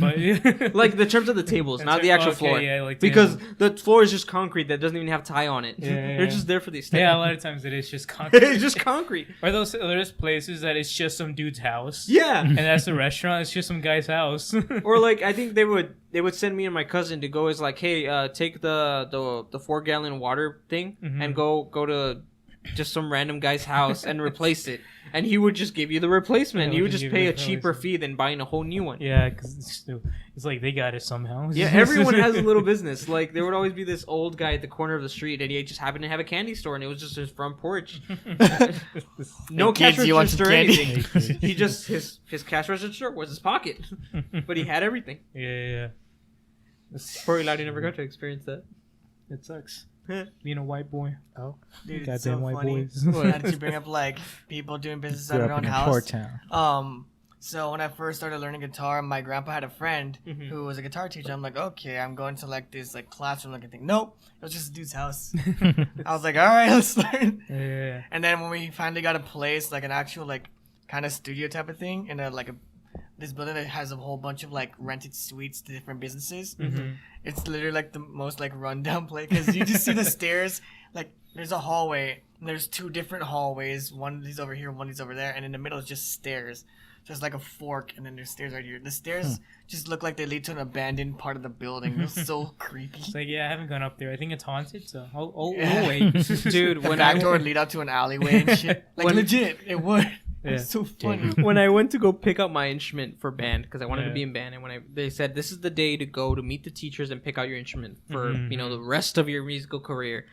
Speaker 3: but
Speaker 1: Like the terms of the tables, not the actual
Speaker 3: okay,
Speaker 1: floor.
Speaker 3: yeah, like
Speaker 1: Because
Speaker 3: tables.
Speaker 1: the floor is just concrete that doesn't even have tie on it.
Speaker 3: Yeah,
Speaker 1: They're
Speaker 3: yeah.
Speaker 1: just there for the
Speaker 3: Yeah,
Speaker 1: aesthetic.
Speaker 3: a lot of times it is just concrete.
Speaker 1: It's just concrete.
Speaker 3: Or there's places that it's just some dude's house.
Speaker 1: Yeah.
Speaker 3: And that's the restaurant. It's just some guy's house.
Speaker 1: Or like I think they would send me and my cousin to go as like, hey, take the 4-gallon water thing and go to just some random guy's house and replace it, and he would just give you the replacement.
Speaker 3: Yeah,
Speaker 1: You would
Speaker 3: just
Speaker 1: just
Speaker 3: give you
Speaker 1: pay
Speaker 3: the
Speaker 1: a cheaper
Speaker 3: replacement.
Speaker 1: fee than buying a whole new one.
Speaker 3: Yeah, because it's like they got it somehow.
Speaker 1: Yeah, everyone has a little business. Like there would always be this old guy at the corner of the street, and he just happened to have a candy store, and it was just his front porch. No
Speaker 2: Hey,
Speaker 1: cash
Speaker 2: kids, you want
Speaker 1: register
Speaker 2: some
Speaker 1: or
Speaker 2: candy?
Speaker 1: anything. He just his cash register was his pocket, but he had everything.
Speaker 3: Yeah.
Speaker 1: Poor Hilario never got to experience that.
Speaker 3: It sucks. Being a white boy.
Speaker 4: Oh,
Speaker 2: Dude,
Speaker 3: Goddamn
Speaker 2: it's so
Speaker 3: white
Speaker 2: funny.
Speaker 3: boys.
Speaker 2: Now that you bring up like people doing business at
Speaker 4: grew
Speaker 2: their
Speaker 4: up
Speaker 2: own
Speaker 4: in a poor
Speaker 2: house.
Speaker 4: town.
Speaker 2: So when I first started learning guitar, my grandpa had a friend
Speaker 1: Mhm.
Speaker 2: who was a guitar teacher. I'm like, okay, I'm going to like this like classroom looking thing. Nope, it was just a dude's house. I was like, all right, let's learn.
Speaker 3: Yeah.
Speaker 2: And then when we finally got a place, like an actual like kind of studio type of thing, in this building that has a whole bunch of like rented suites to different businesses.
Speaker 3: Mm-hmm.
Speaker 2: It's literally like the most like rundown place because you just see the stairs. Like there's a hallway, and there's 2 different hallways. One is over here, one is over there, and in the middle is just stairs. Just like a fork, and then there's stairs right here. The stairs just look like they lead to an abandoned part of the building. It was so creepy.
Speaker 3: It's like, yeah, I haven't gone up there. I think it's haunted, so I'll
Speaker 2: Yeah.
Speaker 3: wait.
Speaker 1: Dude,
Speaker 2: The
Speaker 1: when
Speaker 2: back
Speaker 1: I
Speaker 2: door would lead out to an alleyway and shit. Like
Speaker 1: When-
Speaker 2: legit, it would.
Speaker 3: Yeah.
Speaker 2: It's so funny.
Speaker 1: when I went to go pick up my instrument for band because I wanted to
Speaker 3: Yeah.
Speaker 1: be in band, and they said this is the day to go to meet the teachers and pick out your instrument for
Speaker 3: Mhm.
Speaker 1: the rest of your musical career.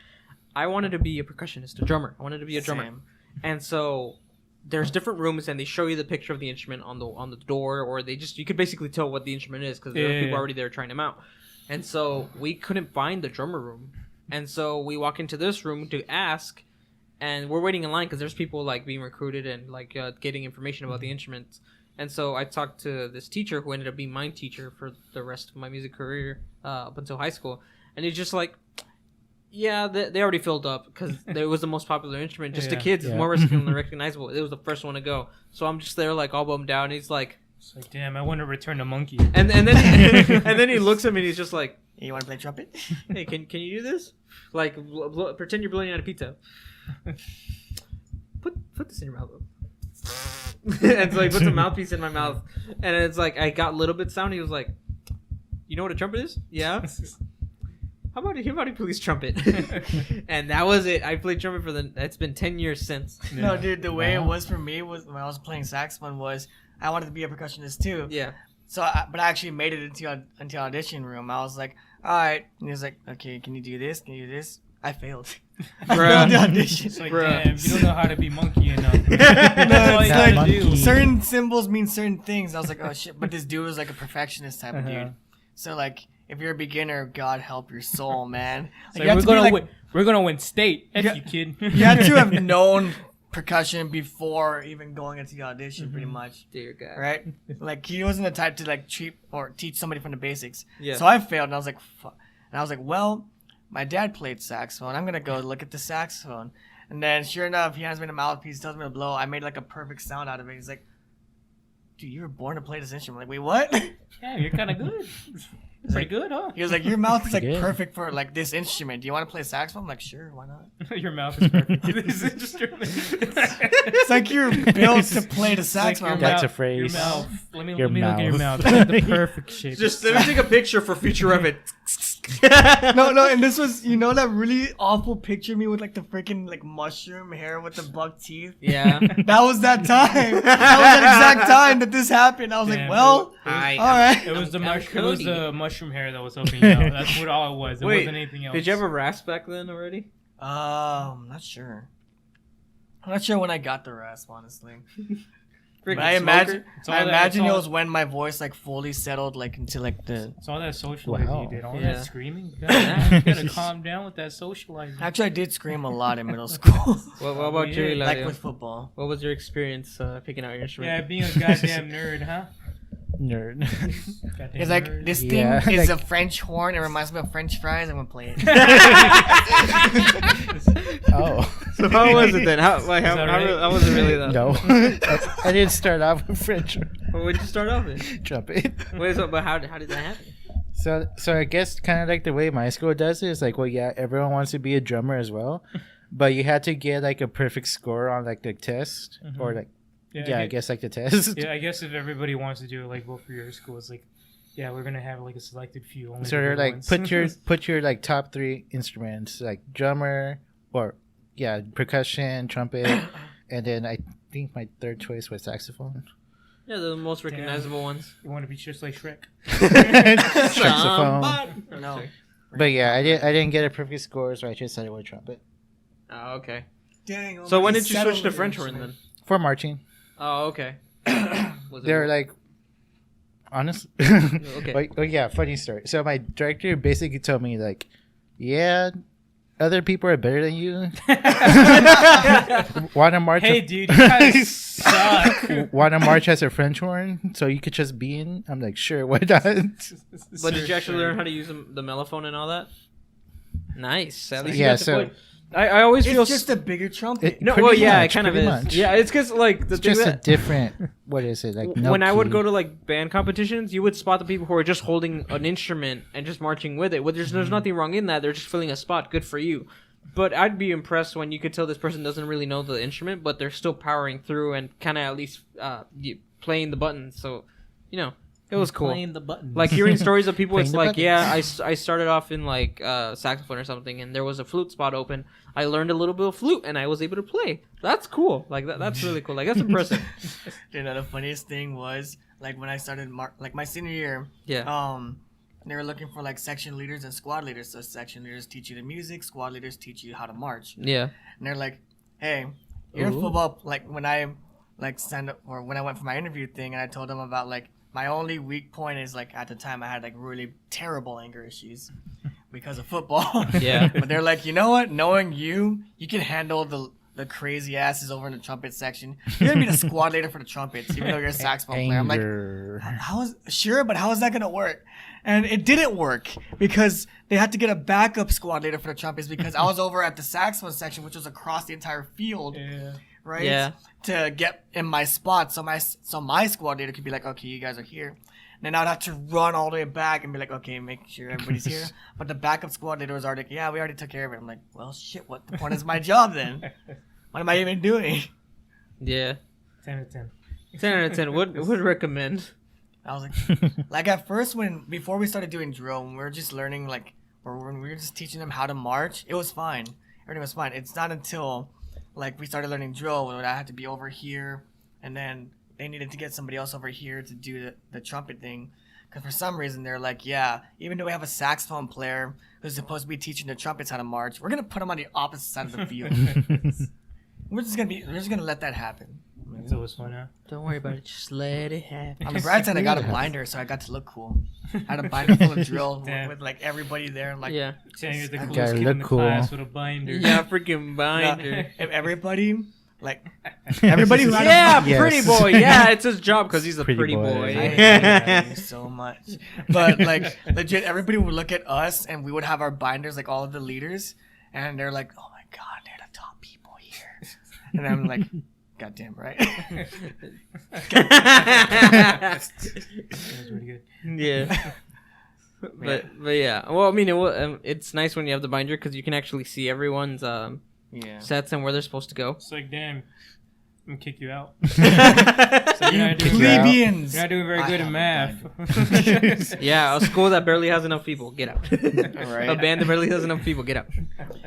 Speaker 1: I wanted to be a percussionist, a drummer. I wanted to be a drummer,
Speaker 2: Same.
Speaker 1: and so there's different rooms, and they show you the picture of the instrument on the door, or you could basically tell what the instrument is because there are
Speaker 3: Yeah.
Speaker 1: people already there trying them out. And so we couldn't find the drummer room, and so we walk into this room to ask. And we're waiting in line because there's people like being recruited and like getting information about the instruments. And so I talked to this teacher who ended up being my teacher for the rest of my music career up until high school. And he's just like, yeah, they already filled up because it was the most popular instrument. Just to
Speaker 3: Yeah.
Speaker 1: kids, it's
Speaker 4: Yeah.
Speaker 1: more recognizable. It was the first one to go. So I'm just there like all bummed out. And he's like,
Speaker 3: It's like, damn, I want to return a monkey.
Speaker 1: and then and then he looks at me and he's just like,
Speaker 2: Hey, you want to play trumpet?
Speaker 1: hey, can you do this? Like pretend you're blowing out a pizza. Put this in your mouth. And so he puts a mouthpiece in my mouth, and it's like I got a little bit sound. He was like, "You know what a trumpet is? Yeah. How about you please trumpet?" And that was it. I played trumpet it's been 10 years since.
Speaker 2: No, dude. The way it
Speaker 4: Wow.
Speaker 2: was for me was when I was playing saxophone was I wanted to be a percussionist too.
Speaker 1: Yeah.
Speaker 2: So, but I actually made it into audition room. I was like, all right. And he was like, okay, can you do this? Can you do this? I failed. I
Speaker 1: Bruh.
Speaker 2: failed the audition.
Speaker 3: It's like,
Speaker 1: Bruh.
Speaker 3: damn, you don't know how to be monkey enough.
Speaker 2: No,
Speaker 3: That's all
Speaker 2: it's
Speaker 3: you
Speaker 2: like
Speaker 3: gotta do.
Speaker 4: monkey.
Speaker 2: certain symbols mean certain things. I was like, oh shit. But this dude was like a perfectionist type of
Speaker 3: Uh-huh.
Speaker 2: dude. So like, if you're a beginner, God help your soul, man.
Speaker 3: It's
Speaker 2: Like,
Speaker 3: like,
Speaker 2: you have to be,
Speaker 3: we're gonna win state. F
Speaker 2: Yeah.
Speaker 3: you, kid.
Speaker 2: you have to have known percussion before even going into the audition, pretty much.
Speaker 1: Dear God.
Speaker 2: Right? Like he wasn't the type to like treat or teach somebody from the basics.
Speaker 1: Yeah.
Speaker 2: So I failed, and I was like, fuck. And I was like, well, my dad played saxophone. I'm gonna go look at the saxophone. And then, sure enough, he hands me the mouthpiece, tells me to blow. I made like a perfect sound out of it. He's like, dude, you were born to play this instrument. I'm like, wait, what?
Speaker 3: Yeah, you're kind of good. Pretty good, huh?
Speaker 2: He was like, your mouth is like
Speaker 4: Pretty good.
Speaker 2: perfect for like this instrument. Do you want to play saxophone? I'm like, sure, why not?
Speaker 3: Your mouth is perfect. This instrument.
Speaker 2: It's like you're built to play the saxophone. I'm
Speaker 4: That's
Speaker 2: like,
Speaker 4: a phrase.
Speaker 3: Your mouth. Let me
Speaker 4: Your
Speaker 3: look at your
Speaker 4: mouth.
Speaker 3: mouth. It's like the perfect shape.
Speaker 1: Just let me take a picture for future reference.
Speaker 2: no, and this was, you know, that really awful picture of me with like the freaking like mushroom hair with the buck teeth.
Speaker 1: Yeah.
Speaker 2: That was that time. That was that exact time that this happened. I was
Speaker 3: Damn,
Speaker 2: like, well,
Speaker 1: Hi.
Speaker 2: all right.
Speaker 3: It was the
Speaker 1: I'm
Speaker 3: it was
Speaker 1: Cody.
Speaker 3: the mushroom hair that was helping you out. That's what all it was. It
Speaker 1: Wait,
Speaker 3: wasn't anything else.
Speaker 1: Did you have a rasp back then already?
Speaker 2: Not sure. I'm not sure when I got the rasp, honestly.
Speaker 1: Freaking
Speaker 2: But I imagine,
Speaker 1: smoker.
Speaker 3: It's all
Speaker 2: I
Speaker 3: that-
Speaker 2: imagine
Speaker 3: it's
Speaker 2: it
Speaker 3: all-
Speaker 2: was when my voice like fully settled like into like the.
Speaker 3: It's all that socializing
Speaker 4: Wow.
Speaker 3: you did. All
Speaker 1: Yeah.
Speaker 3: that screaming. You gotta calm down with that socializing.
Speaker 2: Actually, I did scream a lot in middle school,
Speaker 1: What about you,
Speaker 3: Yeah,
Speaker 1: Hilario?
Speaker 2: like with football.
Speaker 1: What was your experience picking out your
Speaker 3: Yeah,
Speaker 1: instrument?
Speaker 3: being a goddamn nerd, huh?
Speaker 4: Nerd.
Speaker 2: It's
Speaker 3: Goddamn
Speaker 2: like
Speaker 3: nerd.
Speaker 2: this thing
Speaker 4: Yeah,
Speaker 2: is
Speaker 4: like-
Speaker 2: a French horn. It reminds me of French fries. I'm gonna play it.
Speaker 4: Oh.
Speaker 1: So how was it then? How
Speaker 3: that right?
Speaker 1: how was it really though?
Speaker 4: No. I didn't start off with French
Speaker 1: What would you start off with?
Speaker 4: trumpet.
Speaker 1: Wait, so, but how did that happen?
Speaker 4: So I guess kind of like the way my school does it is like, well, yeah, everyone wants to be a drummer as well, but you had to get like a perfect score on like the test or like, I guess like the test.
Speaker 3: Yeah, I guess if everybody wants to do it, like, vote for your school, it's like, yeah, we're gonna have like a selected few. Only
Speaker 4: So
Speaker 3: the
Speaker 4: they're
Speaker 3: good
Speaker 4: like,
Speaker 3: ones.
Speaker 4: put your like top 3 instruments, like drummer or percussion, trumpet, and then I think my third choice was saxophone.
Speaker 1: Yeah, they're the most recognizable ones.
Speaker 3: You want to be just like Shrek.
Speaker 4: Saxophone.
Speaker 2: No.
Speaker 4: But yeah, I didn't get a perfect score, so I just said it with trumpet
Speaker 1: Oh, okay.
Speaker 2: Dang.
Speaker 1: So when did you switch to French horn then?
Speaker 4: for marching.
Speaker 1: Oh, okay. Was it
Speaker 4: They're like, honest.
Speaker 1: Okay.
Speaker 4: Like, oh yeah, funny story. So my director basically told me like, yeah, other people are better than you. Want to march?
Speaker 3: Hey, dude, you guys suck.
Speaker 4: Want to march as a French horn, so you could just be in. I'm like, sure, why not?
Speaker 1: But did you actually learn how to use the mellophone and all that? Nice. At least you
Speaker 4: Yeah,
Speaker 1: got to
Speaker 4: so-
Speaker 1: play. I always feel
Speaker 2: It's just a bigger trumpet.
Speaker 1: no.
Speaker 4: pretty
Speaker 1: Well, yeah,
Speaker 4: much,
Speaker 1: it kind of
Speaker 4: pretty
Speaker 1: is.
Speaker 4: much.
Speaker 1: Yeah, it's because like the
Speaker 4: It's
Speaker 1: thing
Speaker 4: just a
Speaker 1: that
Speaker 4: different. What is it like?
Speaker 1: when I would
Speaker 4: key.
Speaker 1: go to like band competitions, you would spot the people who are just holding an instrument and just marching with it. Well, there's nothing wrong in that. They're just filling a spot. Good for you. But I'd be impressed when you could tell this person doesn't really know the instrument, but they're still powering through and kind of at least playing the buttons. So, you know, it was cool.
Speaker 3: Playing the buttons.
Speaker 1: Like hearing stories of people,
Speaker 4: Playing
Speaker 1: it's
Speaker 4: the
Speaker 1: like,
Speaker 4: buttons.
Speaker 1: yeah, I started off in like saxophone or something, and there was a flute spot open. I learned a little bit of flute, and I was able to play. That's cool. Like that's really cool. Like that's impressive.
Speaker 2: You know, the funniest thing was like when I started like my senior year.
Speaker 1: Yeah.
Speaker 2: They were looking for like section leaders and squad leaders. So section leaders teach you the music, squad leaders teach you how to march.
Speaker 1: Yeah.
Speaker 2: And they're like, hey, you're in football. Like when I like signed up or when I went for my interview thing, and I told them about like my only weak point is like at the time I had like really terrible anger issues because of football.
Speaker 1: Yeah.
Speaker 2: But they're like, you know what? Knowing you can handle the crazy asses over in the trumpet section. You're gonna be the squad leader for the trumpets, even though you're a saxophone player. I'm like,
Speaker 4: Anger.
Speaker 2: how is that gonna work? And it didn't work because they had to get a backup squad leader for the trumpets because I was over at the saxophone section, which was across the entire field,
Speaker 3: Yeah.
Speaker 2: right?
Speaker 1: Yeah.
Speaker 2: To get in my spot, so my squad leader could be like, okay, you guys are here. And then I'd have to run all the way back and be like, okay, make sure everybody's here. But the backup squad leader was already like, yeah, we already took care of it. I'm like, well, shit, what the point is my job then? What am I even doing?
Speaker 1: Yeah.
Speaker 3: 10 out of 10.
Speaker 1: 10 out of 10. Would recommend.
Speaker 2: I was like at first before we started doing drill, when we were just learning or when we were just teaching them how to march, it was fine. Everything was fine. It's not until like we started learning drill when I had to be over here, and then they needed to get somebody else over here to do the trumpet thing, because for some reason they're like, yeah, even though we have a saxophone player who's supposed to be teaching the trumpets how to march, we're gonna put him on the opposite side of the field. We're just gonna let that happen.
Speaker 3: It's always fun, huh?
Speaker 1: Don't worry about it. Just let it happen.
Speaker 2: On the bright side, I got a binder, so I got to look cool. I had a binder full of drill with like everybody there. And, like,
Speaker 1: Yeah.
Speaker 3: Saying you're the
Speaker 2: I
Speaker 3: coolest
Speaker 4: gotta
Speaker 3: kid
Speaker 4: look
Speaker 3: in the
Speaker 4: cool.
Speaker 3: class with a binder.
Speaker 1: Yeah, freaking binder.
Speaker 2: if everybody, like, everybody who had
Speaker 1: Yeah,
Speaker 2: a
Speaker 4: Yes.
Speaker 1: pretty boy. Yeah, it's his job because he's a
Speaker 4: Pretty
Speaker 1: pretty
Speaker 4: boy.
Speaker 1: boy.
Speaker 2: I hate you so much. But like legit, everybody would look at us and we would have our binders, like all of the leaders, and they're like, "Oh my god, they're the top people here." And I'm like, "Goddamn right."
Speaker 3: That was pretty good.
Speaker 1: Yeah. But yeah. Well, I mean, it's nice when you have the binder because you can actually see everyone's
Speaker 2: Yeah.
Speaker 1: sets and where they're supposed to go.
Speaker 3: It's like, damn, I'm gonna kick you out.
Speaker 2: So
Speaker 3: you're not doing
Speaker 2: plebeians.
Speaker 3: You're not doing very
Speaker 2: I
Speaker 3: good in
Speaker 2: have
Speaker 3: math.
Speaker 1: Yeah, a school that barely has enough people, get out.
Speaker 2: Right.
Speaker 1: A band that barely has enough people, get out.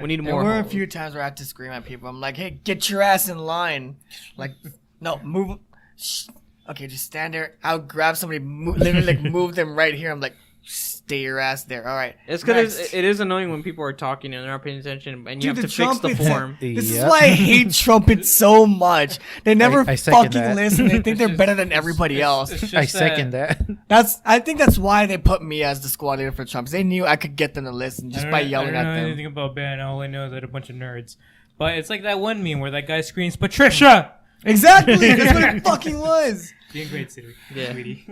Speaker 1: We need
Speaker 2: There
Speaker 1: more.
Speaker 2: were a few times where I had to scream at people. I'm like, "Hey, get your ass in line!" Like, no, move. Shh. Okay, just stand there. I'll grab somebody, literally like move them right here. I'm like, stay your ass there. All right.
Speaker 1: It's because
Speaker 2: Next.
Speaker 1: it is annoying when people are talking and they're not paying attention, and you
Speaker 2: Dude,
Speaker 1: have to fix the
Speaker 2: trumpets-
Speaker 1: form.
Speaker 2: This is
Speaker 4: Yep.
Speaker 2: why I hate trumpets so much. They never
Speaker 4: I second
Speaker 2: fucking
Speaker 4: that.
Speaker 2: listen. They think
Speaker 3: It's
Speaker 2: they're
Speaker 3: just-
Speaker 2: better than everybody else.
Speaker 3: It's just
Speaker 4: I second that.
Speaker 2: I think that's why they put me as the squad leader for trumpets. They knew I could get them to listen just by yelling
Speaker 3: I
Speaker 2: at
Speaker 3: don't know
Speaker 2: them.
Speaker 3: anything about band. All I know is that a bunch of nerds. But it's like that one meme where that guy screams, "Patricia!"
Speaker 2: Exactly. That's what it fucking was.
Speaker 3: Being great, sweetie.
Speaker 1: Yeah.
Speaker 3: Sweetie.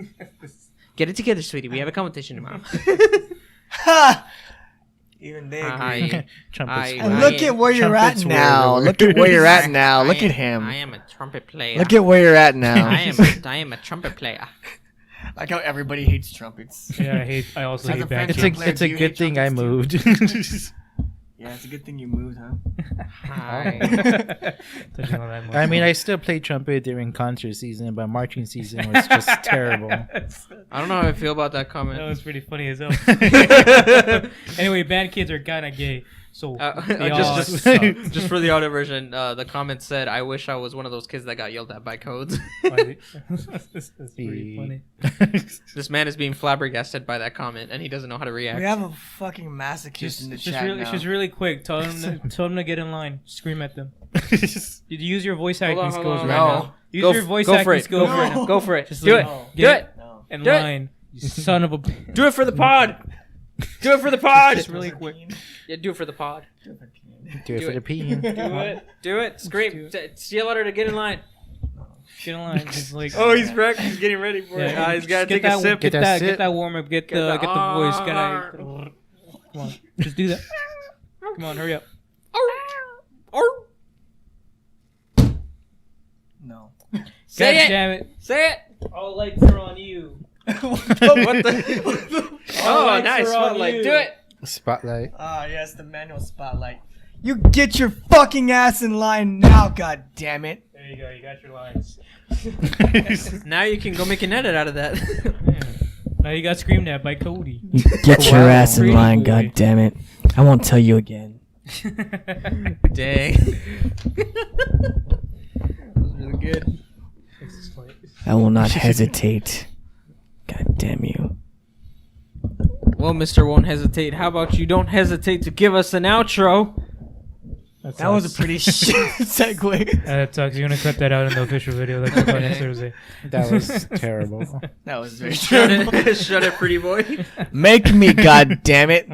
Speaker 1: Get it together, sweetie. We have a competition tomorrow.
Speaker 2: Ha! Even they agree.
Speaker 1: I,
Speaker 4: Trumpets.
Speaker 1: I-
Speaker 2: And look at where you're at
Speaker 4: Trumpets were
Speaker 2: now.
Speaker 4: the
Speaker 2: Look at where you're at now.
Speaker 1: I
Speaker 2: Look
Speaker 1: am-
Speaker 2: at him.
Speaker 1: I am a trumpet player.
Speaker 2: Look at where you're at now.
Speaker 1: I am a trumpet player.
Speaker 2: Like how everybody hates trumpets.
Speaker 3: Yeah, I also
Speaker 2: As
Speaker 3: hate
Speaker 2: a
Speaker 3: band
Speaker 2: French
Speaker 3: kids.
Speaker 2: player,
Speaker 4: It's a
Speaker 2: do you
Speaker 4: good
Speaker 2: hate
Speaker 4: thing I
Speaker 2: trumpets
Speaker 4: moved.
Speaker 2: Yeah, it's a good thing you moved, huh?
Speaker 1: Hi.
Speaker 3: Touching on that
Speaker 4: I mean, I still play trumpet during concert season, but marching season was just terrible.
Speaker 1: I don't know how I feel about that comment.
Speaker 3: That was pretty funny as hell. Anyway, band kids are kind of gay. So they all suck.
Speaker 1: just for the audio version, the comment said, "I wish I was one of those kids that got yelled at by codes."
Speaker 3: That's pretty funny.
Speaker 1: This man is being flabbergasted by that comment, and he doesn't know how to react.
Speaker 2: We have a fucking masochist in the chat now.
Speaker 3: Just really quick. Tell them to get in line. Scream at them. Did you use your voice acting
Speaker 1: Hold on,
Speaker 3: skills
Speaker 1: hold
Speaker 3: right
Speaker 1: on.
Speaker 3: now? Use your voice
Speaker 1: go
Speaker 3: acting
Speaker 1: for it.
Speaker 3: skills
Speaker 1: Go for
Speaker 3: right
Speaker 1: it.
Speaker 3: now.
Speaker 1: Go for it.
Speaker 3: Just
Speaker 1: Do
Speaker 3: like,
Speaker 1: it. Do
Speaker 3: get
Speaker 1: it.
Speaker 2: No.
Speaker 3: in
Speaker 1: Do it.
Speaker 3: line. You son of a.
Speaker 1: Do it for the pod. Do it for the pod.
Speaker 3: Just really quick.
Speaker 1: Yeah, do it for the pod.
Speaker 4: Do it
Speaker 1: Do
Speaker 4: for
Speaker 1: it.
Speaker 4: the peen.
Speaker 3: Do it.
Speaker 1: Do it. Scream. Yell at her to get in line.
Speaker 3: Get in line. Just like.
Speaker 1: Oh, he's practicing. He's getting ready for it.
Speaker 3: Yeah,
Speaker 1: He's got to
Speaker 3: get
Speaker 1: take a sip.
Speaker 3: Get
Speaker 4: that
Speaker 3: that.
Speaker 4: sip.
Speaker 3: Get that warm up. Get the voice. Come on. Just do that. Come on. Hurry up.
Speaker 2: No.
Speaker 1: Say
Speaker 3: God
Speaker 1: it.
Speaker 3: damn it.
Speaker 1: Say it.
Speaker 3: All lights are on you.
Speaker 1: What the? Oh,
Speaker 3: lights
Speaker 1: nice.
Speaker 3: are on
Speaker 1: Spotlight.
Speaker 3: you.
Speaker 1: Do it.
Speaker 4: Spotlight.
Speaker 2: Ah, yes, the manual spotlight. You get your fucking ass in line now, god damn it.
Speaker 3: There you go. You got your lines.
Speaker 1: Now you can go make an edit out of that.
Speaker 3: Now you got screamed at by Cody.
Speaker 2: Get
Speaker 4: your ass
Speaker 3: in line, God
Speaker 2: damn it. I won't tell you again.
Speaker 1: Dang. That was really good.
Speaker 2: I will not hesitate. God damn you.
Speaker 1: Well, Mr. Won't Hesitate, how about you don't hesitate to give us an outro?
Speaker 2: That was a pretty shit segue.
Speaker 3: That sucks. You're gonna cut that out in the official video that comes out next Thursday.
Speaker 4: That was terrible.
Speaker 2: That was very
Speaker 1: Shut
Speaker 2: true.
Speaker 1: it, shut it, pretty boy.
Speaker 2: Make me, god damn it.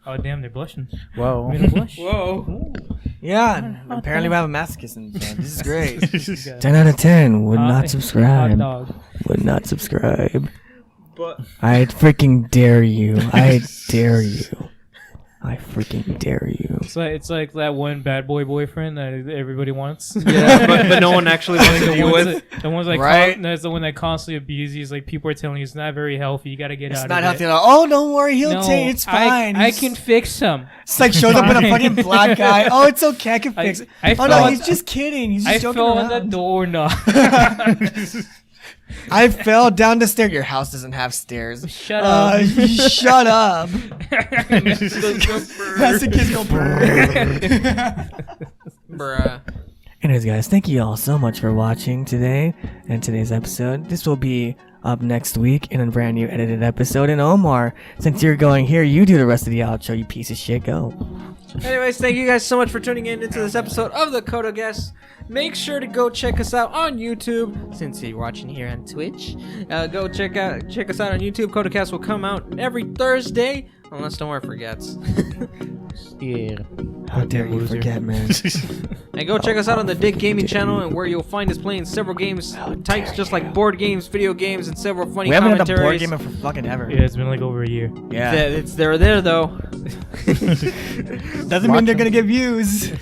Speaker 3: Oh damn, they're blushing.
Speaker 4: Whoa.
Speaker 3: Made 'em blush.
Speaker 1: Whoa.
Speaker 2: Yeah, apparently we have a masochist in the chat. This is great.
Speaker 3: Guys.
Speaker 2: 10 out of 10. Would
Speaker 3: Hot
Speaker 2: not subscribe.
Speaker 3: dog.
Speaker 2: Would not subscribe.
Speaker 1: But
Speaker 2: I freaking dare you. I dare you. I freaking dare you.
Speaker 3: It's like that one bad boy boyfriend that everybody wants.
Speaker 1: yeah, but no one actually wants to deal with.
Speaker 3: The one's like
Speaker 2: Right?
Speaker 3: that's the one that constantly abuses. He's like people are telling you it's not very healthy. You got to get
Speaker 2: It's
Speaker 3: out
Speaker 2: not
Speaker 3: of
Speaker 2: healthy
Speaker 3: it.
Speaker 2: at all. Oh, don't worry. He'll
Speaker 3: No,
Speaker 2: take it's fine.
Speaker 3: I
Speaker 2: He's-
Speaker 3: can fix him.
Speaker 2: It's like shows up with a
Speaker 3: Fine.
Speaker 2: fucking black guy. Oh, it's okay. I can fix it.
Speaker 3: I
Speaker 2: Oh,
Speaker 3: fell
Speaker 2: no,
Speaker 3: on-
Speaker 2: he's just kidding. He's just
Speaker 3: I
Speaker 2: joking
Speaker 3: fell on
Speaker 2: around.
Speaker 3: the doorknob.
Speaker 2: I fell down the stairs. Your house doesn't have stairs.
Speaker 3: Shut up.
Speaker 2: Shut up. That's the kids go.
Speaker 1: Bruh.
Speaker 2: Anyways, guys, thank you all so much for watching today and today's episode. This will be up next week in a brand new edited episode. And Omar, since you're going here, you do the rest of the outro, you piece of shit. Go.
Speaker 1: Anyways, thank you guys so much for tuning in into this episode of the CodeO-cast. Make sure to go check us out on YouTube. Since you're watching here on Twitch, go check us out on YouTube. CodeO-cast will come out every Thursday, unless Omar forgets.
Speaker 4: Yeah.
Speaker 2: How dare you forget, man.
Speaker 1: And go check us out on the Dick Gaming channel, and where you'll find us playing several games types, just like board games, video games, and several funny
Speaker 2: We haven't had a
Speaker 1: commentaries.
Speaker 2: board game for fucking ever.
Speaker 3: Yeah, it's been like over a year.
Speaker 2: Yeah.
Speaker 1: They're there though.
Speaker 2: Doesn't mean they're gonna get views.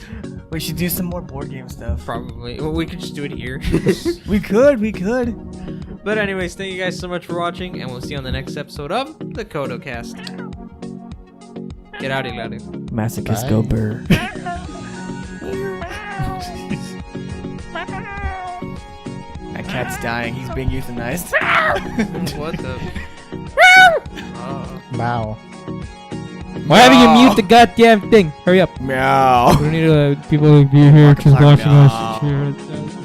Speaker 2: We should do some more board game stuff.
Speaker 1: Probably. Well, we could just do it here.
Speaker 2: We could.
Speaker 1: But anyways, thank you guys so much for watching, and we'll see you on the next episode of the CodeO-cast. Get out, Hilario.
Speaker 2: Masochist
Speaker 4: Bye.
Speaker 2: go burr. That cat's dying. He's being euthanized.
Speaker 1: What the? Oh.
Speaker 4: Wow.
Speaker 3: Why haven't you mute the goddamn thing? Hurry up.
Speaker 2: Meow.
Speaker 3: We don't need people to be here just
Speaker 2: Markiplier,
Speaker 3: watching
Speaker 2: no.
Speaker 3: us.